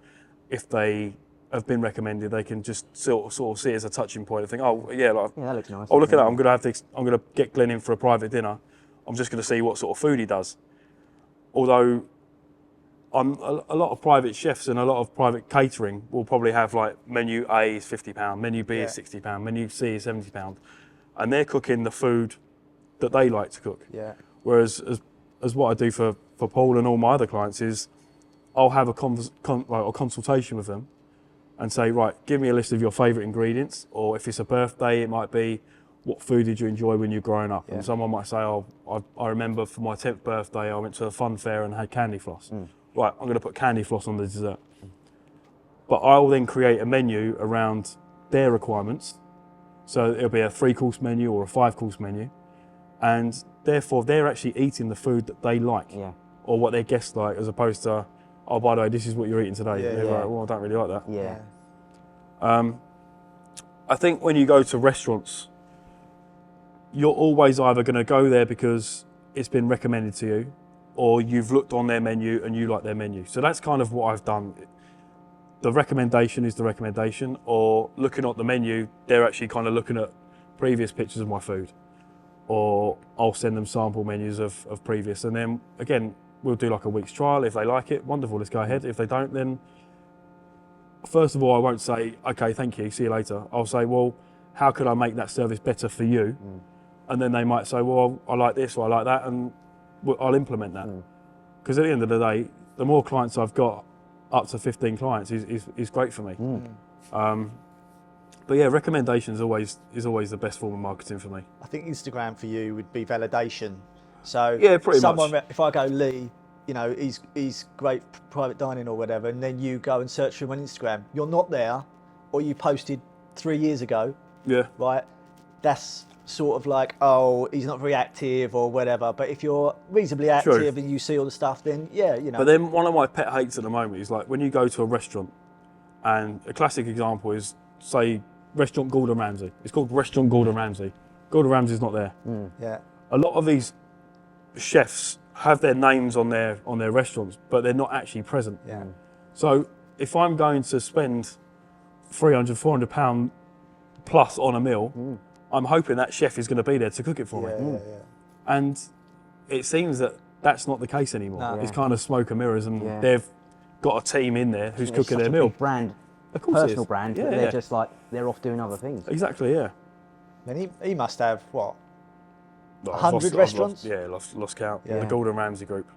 if they have been recommended, they can just sort of see it as a touching point and think, oh yeah, like, that looks nice. Oh, look at that! I'm going to get Glenn in for a private dinner. I'm just going to see what sort of food he does. Although a lot of private chefs and a lot of private catering will probably have like menu A is £50, menu B is £60, menu C is £70, and they're cooking the food that they like to cook. Yeah. Whereas as what I do for Paul and all my other clients is I'll have a consultation with them and say, right, give me a list of your favourite ingredients, or if it's a birthday, it might be, what food did you enjoy when you were growing up? Yeah. And someone might say, oh, I remember for my 10th birthday, I went to a fun fair and had candy floss. Right, I'm going to put candy floss on the dessert. But I'll then create a menu around their requirements. So it'll be a 3-course menu or a 5-course menu. And therefore, they're actually eating the food that they like, or what their guests like, as opposed to, oh, by the way, this is what you're eating today. Yeah, they're like, well, I don't really like that. Yeah. I think when you go to restaurants, you're always either going to go there because it's been recommended to you, or you've looked on their menu and you like their menu. So that's kind of what I've done. The recommendation is the recommendation, or looking at the menu, they're actually kind of looking at previous pictures of my food, or I'll send them sample menus of previous. And then again, we'll do like a week's trial. If they like it, wonderful, let's go ahead. If they don't, then first of all, I won't say, okay, thank you, see you later. I'll say, well, how could I make that service better for you? And then they might say, well, I like this or I like that, and I'll implement that. Because at the end of the day, the more clients I've got, up to 15 clients, is great for me. But yeah, recommendations is always the best form of marketing for me. I think Instagram for you would be validation. So yeah, pretty much. If I go, Lee, you know, he's great private dining or whatever, and then you go and search for him on Instagram, you're not there, or you posted 3 years ago. Yeah. Right. That's sort of like, oh, he's not very active or whatever. But if you're reasonably active and you see all the stuff, then yeah, you know. But then one of my pet hates at the moment is like when you go to a restaurant, and a classic example is, say, Restaurant Gordon Ramsay. It's called Restaurant Gordon Ramsay. Gordon Ramsay's not there. Yeah. A lot of these chefs have their names on their restaurants, but they're not actually present. Yeah. So if I'm going to spend £300, £400 plus on a meal, I'm hoping that chef is going to be there to cook it for me. And it seems that that's not the case anymore. No. It's kind of smoke and mirrors, and they've got a team in there who's cooking their meal. Brand, of course, personal brand, but they're just like, they're off doing other things. Exactly, yeah. And he must have what? Like 100 restaurants? Lost count. Yeah. The Gordon Ramsay group.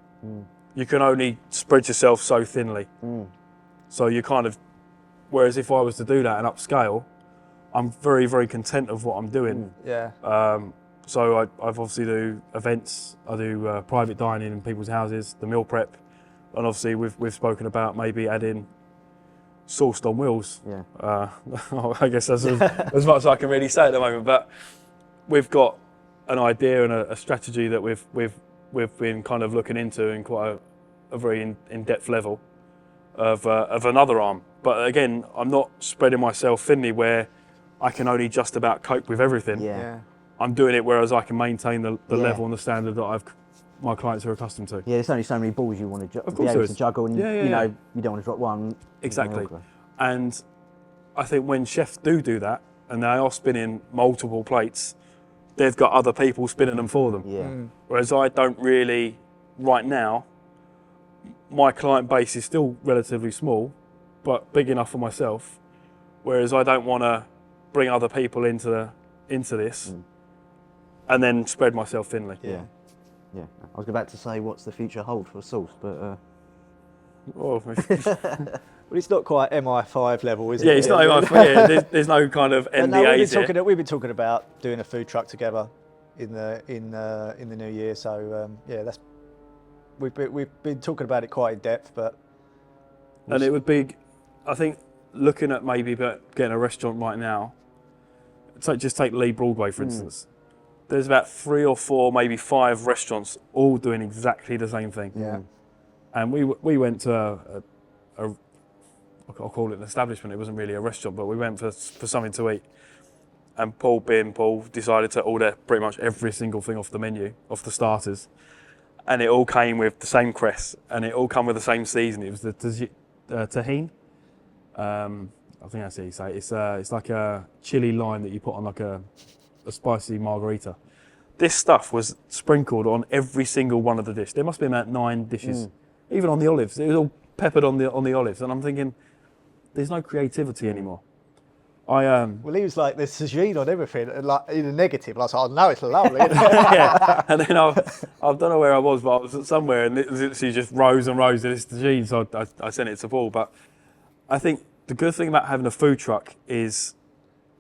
You can only spread yourself so thinly. So you kind of, whereas if I was to do that and upscale, I'm very, very content of what I'm doing. So I've obviously do events, I do private dining in people's houses, the meal prep, and obviously we've spoken about maybe adding sourced on wheels. I guess that's as much as I can really say at the moment, but we've got an idea and a strategy that we've been kind of looking into in quite a very in-depth level of another arm. But again, I'm not spreading myself thinly where I can only just about cope with everything. I'm doing it whereas I can maintain the level and the standard that my clients are accustomed to. Yeah, there's only so many balls you want to be able to juggle, and you know, you don't want to drop one. Exactly. And I think when chefs do that, and they are spinning multiple plates, they've got other people spinning them for them. Whereas I don't really, right now, my client base is still relatively small, but big enough for myself. Whereas I don't want to bring other people into this and then spread myself thinly. Yeah. I was about to say, what's the future hold for sauce, but. Well, it's not quite MI5 level, is it? Yeah, it's not MI5. Yeah, there's no kind of NDAs. We've been talking about doing a food truck together in the new year. So that's we've been talking about it quite in depth, but. And it would be, I think, looking at maybe getting a restaurant right now. Just take Lee Broadway for instance. There's about 3 or 4, maybe 5 restaurants all doing exactly the same thing. Yeah. And we went to I'll call it an establishment. It wasn't really a restaurant, but we went for something to eat. And Paul decided to order pretty much every single thing off the menu, off the starters. And it all came with the same cress, and it all came with the same seasoning. It was the tahine. I think that's how you say it. It's like a chili lime that you put on like a spicy margarita. This stuff was sprinkled on every single one of the dishes. There must be about 9 dishes, even on the olives. It was all peppered on the olives, and I'm thinking, there's no creativity anymore. Well, he was like, there's tagine on everything, and like in a negative. And I was like, oh no, it's lovely. Yeah, and then I don't know where I was, but I was somewhere, and it literally just rows and rows of this tagine. So I sent it to Paul. But I think the good thing about having a food truck is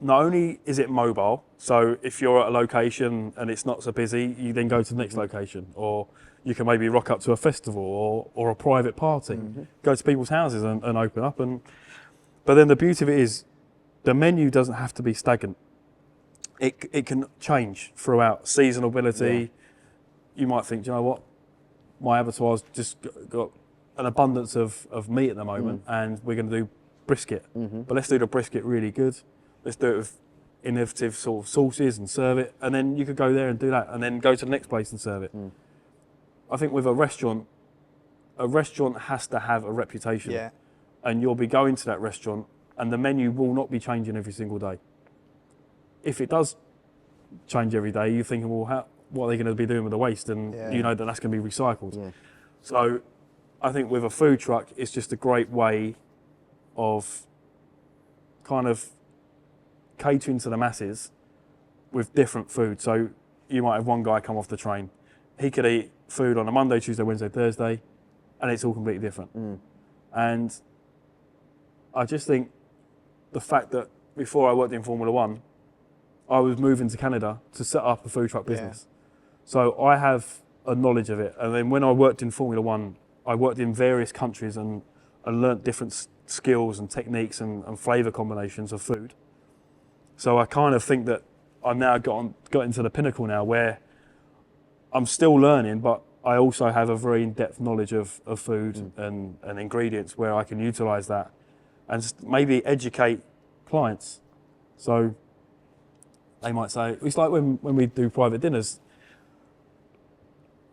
not only is it mobile. So if you're at a location and it's not so busy, you then go to the next location, or you can maybe rock up to a festival or a private party, go to people's houses and open up. But then the beauty of it is, the menu doesn't have to be stagnant. It can change throughout seasonality. Yeah. You might think, do you know what? My abattoir's just got an abundance of meat at the moment, and we're going to do brisket. But let's do the brisket really good. Let's do it with innovative sort of sauces and serve it. And then you could go there and do that, and then go to the next place and serve it. I think with a restaurant has to have a reputation. Yeah. And you'll be going to that restaurant, and the menu will not be changing every single day. If it does change every day, you're thinking, well, what are they going to be doing with the waste? And you know that's going to be recycled. Yeah. So I think with a food truck, it's just a great way of kind of catering to the masses with different food. So you might have one guy come off the train. He could eat food on a Monday, Tuesday, Wednesday, Thursday, and it's all completely different. And I just think the fact that before I worked in Formula One, I was moving to Canada to set up a food truck business. So I have a knowledge of it. And then when I worked in Formula One, I worked in various countries and learnt different skills and techniques and flavour combinations of food. So I kind of think that I've now got into the pinnacle now where I'm still learning, but I also have a very in-depth knowledge of food and ingredients where I can utilise that and just maybe educate clients. So they might say, it's like when we do private dinners,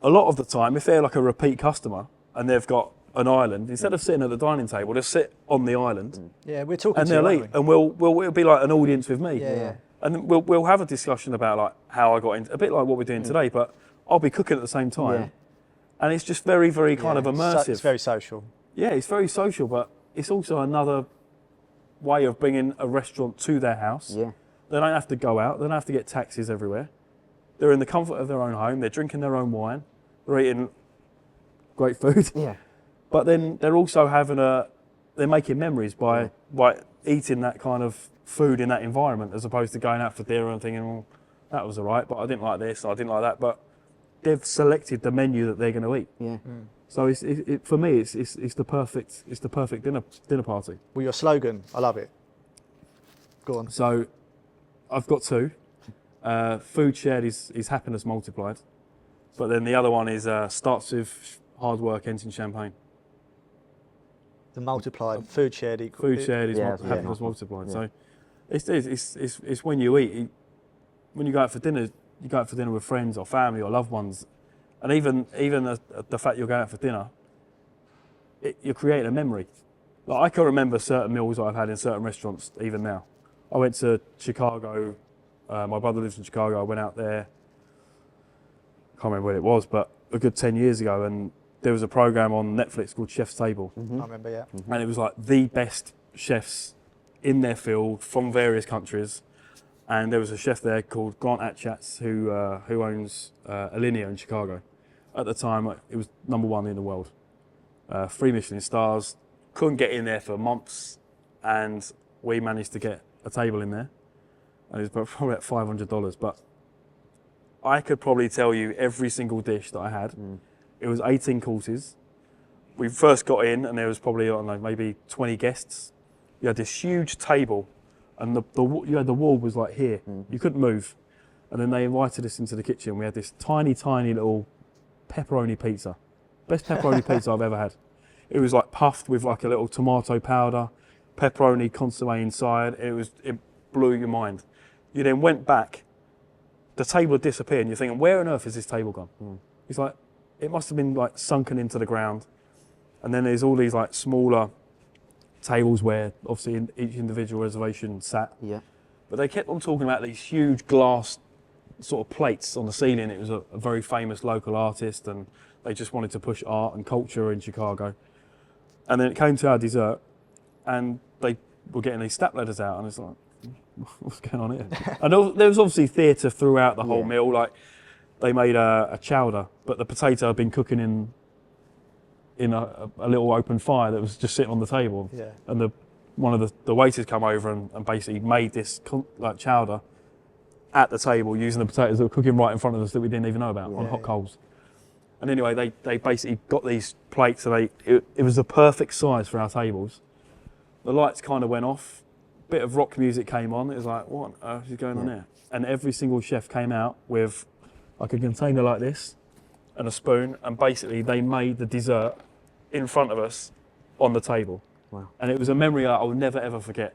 a lot of the time, if they're like a repeat customer and they've got an island, instead of sitting at the dining table, they'll sit on the island. Yeah, we're talking and to you, they'll aren't eat, we? and it'll be like an audience with me. Yeah. And we'll have a discussion about like how I got into, a bit like what we're doing today, but I'll be cooking at the same time. Yeah. And it's just very, very kind of immersive. It's very social. Yeah, it's very social, but it's also another way of bringing a restaurant to their house. Yeah. They don't have to go out. They don't have to get taxis everywhere. They're in the comfort of their own home. They're drinking their own wine. They're eating great food. Yeah. But then they're also they're making memories by eating that kind of food in that environment, as opposed to going out for dinner and thinking, well, that was all right, but I didn't like this, I didn't like that. But they've selected the menu that they're going to eat. Yeah. So for me, it's the perfect dinner party. Well, your slogan, I love it. Go on. So I've got two. Food shared is happiness multiplied. But then the other one is starts with hard work, ends in champagne. The multiplied, food shared equal. Food shared is happiness multiplied. Yeah. So it's when you eat, when you go out for dinner, you go out for dinner with friends or family or loved ones, and even the fact you're going out for dinner, you're creating a memory. Like I can remember certain meals I've had in certain restaurants even now. I went to Chicago. My brother lives in Chicago. I went out there. Can't remember when it was, but a good 10 years ago, and there was a program on Netflix called Chef's Table. I remember, yeah. And it was like the best chefs in their field from various countries. And there was a chef there called Glenn Birnie who owns Alinea in Chicago. At the time, it was #1 in the world. 3 Michelin stars. Couldn't get in there for months, and we managed to get a table in there. And it was probably at $500, but I could probably tell you every single dish that I had. It was 18 courses. We first got in, and there was probably, I don't know, maybe 20 guests. You had this huge table, and the wall was like here. You couldn't move. And then they invited us into the kitchen. We had this tiny, tiny little pepperoni pizza. Best pepperoni pizza I've ever had. It was like puffed with like a little tomato powder, pepperoni consomme inside. It blew your mind. You then went back, the table disappeared, and you're thinking, where on earth is this table gone? It's like, it must have been like sunken into the ground. And then there's all these like smaller tables where obviously each individual reservation sat. Yeah. But they kept on talking about these huge glass sort of plates on the ceiling. It was a very famous local artist, and they just wanted to push art and culture in Chicago. And then it came to our dessert, and they were getting these step ladders out, and it's like, what's going on here? And there was obviously theatre throughout the whole meal. Like they made a chowder, but the potato had been cooking in a little open fire that was just sitting on the table. Yeah. And one of the waiters come over and basically made this like chowder at the table using the potatoes that were cooking right in front of us that we didn't even know about on hot coals. And anyway, they basically got these plates and it was the perfect size for our tables. The lights kind of went off, a bit of rock music came on. It was like, what on earth is going on here? And every single chef came out with like a container like this and a spoon, and basically they made the dessert in front of us on the table. Wow. And it was a memory I will never ever forget.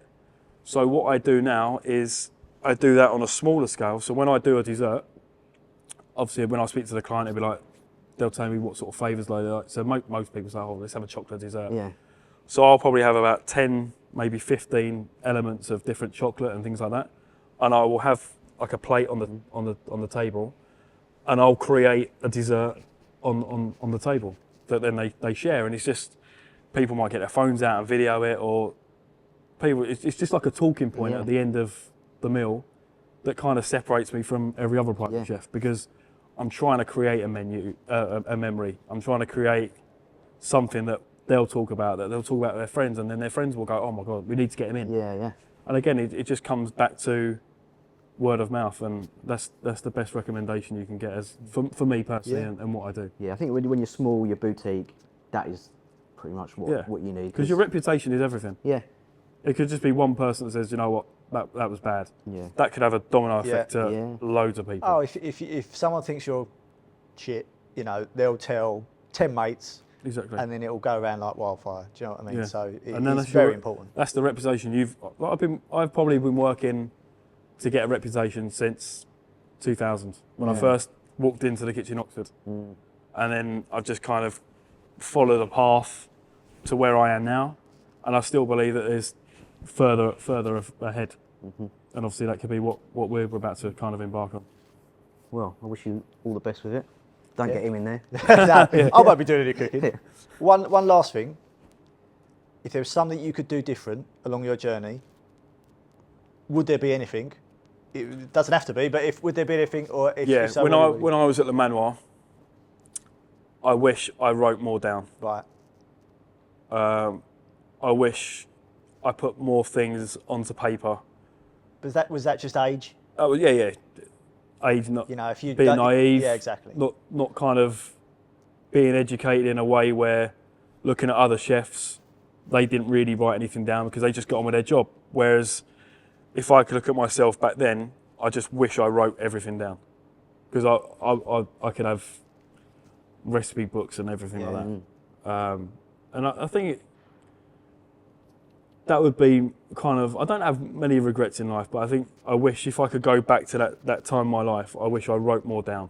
So what I do now is I do that on a smaller scale. So when I do a dessert, obviously when I speak to the client, it'll be like, they'll tell me what sort of flavours they like. So most people say, oh, let's have a chocolate dessert. Yeah. So I'll probably have about 10, maybe 15 elements of different chocolate and things like that. And I will have like a plate on the table, and I'll create a dessert on the table that then they share. And it's just, people might get their phones out and video it, or people, it's just like a talking point at the end of the meal that kind of separates me from every other private chef, because I'm trying to create a memory. I'm trying to create something that they'll talk about with their friends, and then their friends will go, oh my God, we need to get him in. Yeah, yeah. And again, it just comes back to word of mouth, and that's the best recommendation you can get as for me personally and what I do. Yeah, I think when you're small, your boutique, that is pretty much what you need. Because your reputation is everything. Yeah. It could just be one person that says, you know what, that was bad. Yeah. That could have a domino effect to loads of people. Oh, if someone thinks you're shit, you know, they'll tell 10 mates. Exactly. And then it will go around like wildfire. Do you know what I mean? Yeah. So it's very important. That's the reputation I've probably been working to get a reputation since 2000 when I first walked into the kitchen Oxford, and then I've just kind of followed a path to where I am now, and I still believe that there's further ahead, and obviously that could be what we're about to kind of embark on. Well, I wish you all the best with it. Don't get him in there. I won't be doing any cooking. One last thing. If there was something you could do different along your journey, would there be anything? It doesn't have to be, but would there be anything? Or if so, when I was at the Manoir, I wish I wrote more down. Right. I wish I put more things onto paper. Was that just age? Oh yeah. Age, not if you being naive. Yeah, exactly. Not kind of being educated in a way where looking at other chefs, they didn't really write anything down because they just got on with their job. Whereas if I could look at myself back then, I just wish I wrote everything down, because I could have recipe books and everything like that. And I think that would be kind of, I don't have many regrets in life, but I think I wish if I could go back to that time in my life, I wish I wrote more down.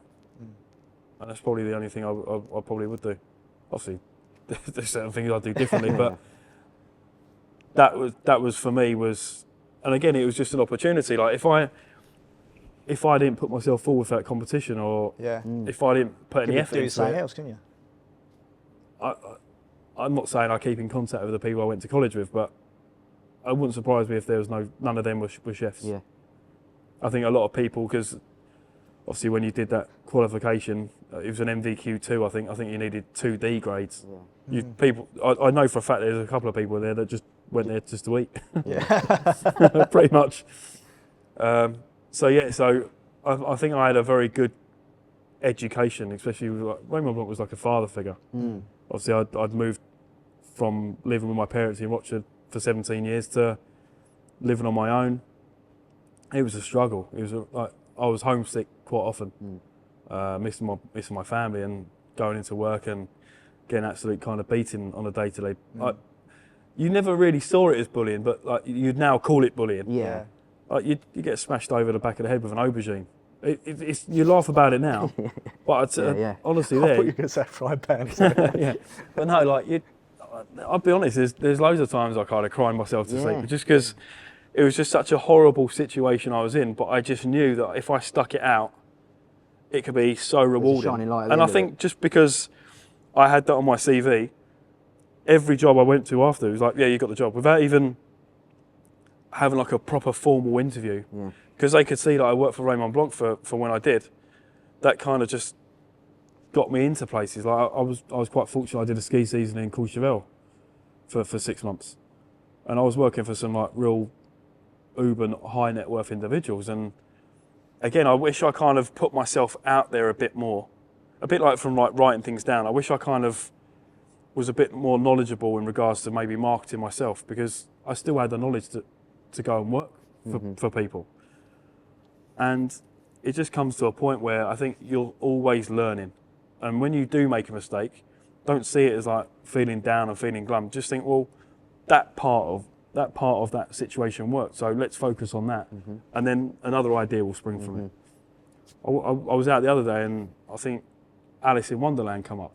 And that's probably the only thing I probably would do. Obviously, there's certain things I'd do differently, but that was for me was, and again, it was just an opportunity. Like if I didn't put myself forward for that competition, or if I didn't put any effort into it, something else, can you? I'm not saying I keep in contact with the people I went to college with, but it wouldn't surprise me if there was none of them were chefs. Yeah. I think a lot of people, because obviously when you did that qualification, it was an MVQ2. I think you needed 2 D grades. Yeah. I know for a fact there's a couple of people there that just went there just to eat. Yeah. Pretty much. So I think I had a very good education, especially with, Raymond BlancHe was like a father figure. Obviously I'd moved from living with my parents in Rochford for 17 years to living on my own. It was a struggle. It was I was homesick quite often, missing my family and going into work and getting absolute kind of beaten on a day-to-day. You never really saw it as bullying, but like you'd now call it bullying. Yeah. Like you get smashed over the back of the head with an aubergine. You laugh about it now, but honestly, I thought you were going to say fried pan. Yeah, but no, like I'll be honest. There's loads of times I kind of cry myself to sleep, just because it was just such a horrible situation I was in. But I just knew that if I stuck it out, it could be so rewarding. Shining light at the and end I of think it. just because I had that on my CV, every job I went to after was like, yeah, you got the job, without even having like a proper formal interview, because they could see that I worked for Raymond BlancHe for when I did. That kind of just got me into places. Like I was quite fortunate. I did a ski season in Courchevel for 6 months, and I was working for some like real uber high net worth individuals. And again, I wish I kind of put myself out there a bit more, a bit like from like writing things down. I wish I kind of was a bit more knowledgeable in regards to maybe marketing myself, because I still had the knowledge to go and work for people. And it just comes to a point where I think you're always learning. And when you do make a mistake, don't see it as like feeling down and feeling glum. Just think, well, that part of that situation worked, so let's focus on that. And then another idea will spring from it. I was out the other day, and I think Alice in Wonderland come up.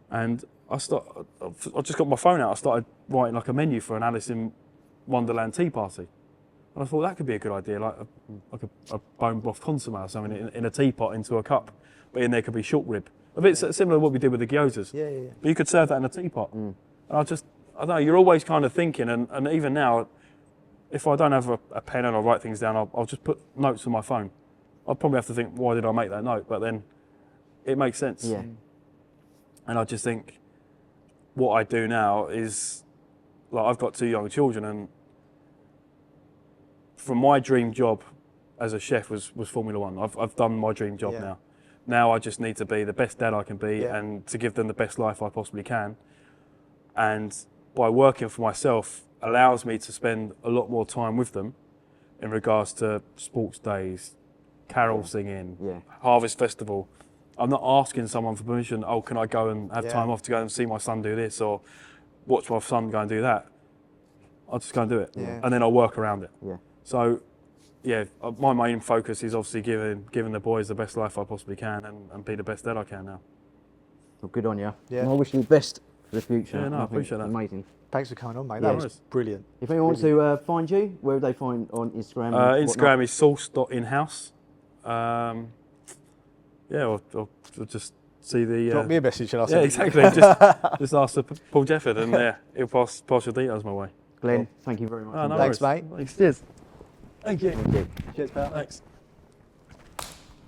And I just got my phone out, I started writing like a menu for an Alice in Wonderland tea party. And I thought that could be a good idea, like a bone broth consomme or something in a teapot into a cup, but in there could be short rib. A bit similar to what we did with the gyozas. Yeah. But you could serve that in a teapot. And I don't know, you're always kind of thinking, and even now, if I don't have a pen and I write things down, I'll just put notes on my phone. I'll probably have to think, why did I make that note? But then it makes sense. Yeah. And I just think what I do now is, like, I've got 2 young children, and from my dream job as a chef was Formula One. I've done my dream job now. Now I just need to be the best dad I can be and to give them the best life I possibly can. And by working for myself allows me to spend a lot more time with them in regards to sports days, carol singing, harvest festival. I'm not asking someone for permission, oh, can I go and have time off to go and see my son do this, or watch my son go and do that. I'll just go and do it. And then I'll work around it. So, my main focus is obviously giving the boys the best life I possibly can and be the best dad I can now. Well, good on you. Yeah. And I wish you the best for the future. Yeah, no, I appreciate that. Amazing. Thanks for coming on, mate. That was brilliant. If anyone wants to find you, where would they find on Instagram? Instagram is source.inhouse. I'll just see the... Drop me a message and I'll Yeah, send exactly. just ask for Paul Jefford, and he'll pass your details my way. Glenn, thank you very much. Oh, no Thanks, worries. mate. Thanks, cheers. Thank you. Cheers, pal. Thanks.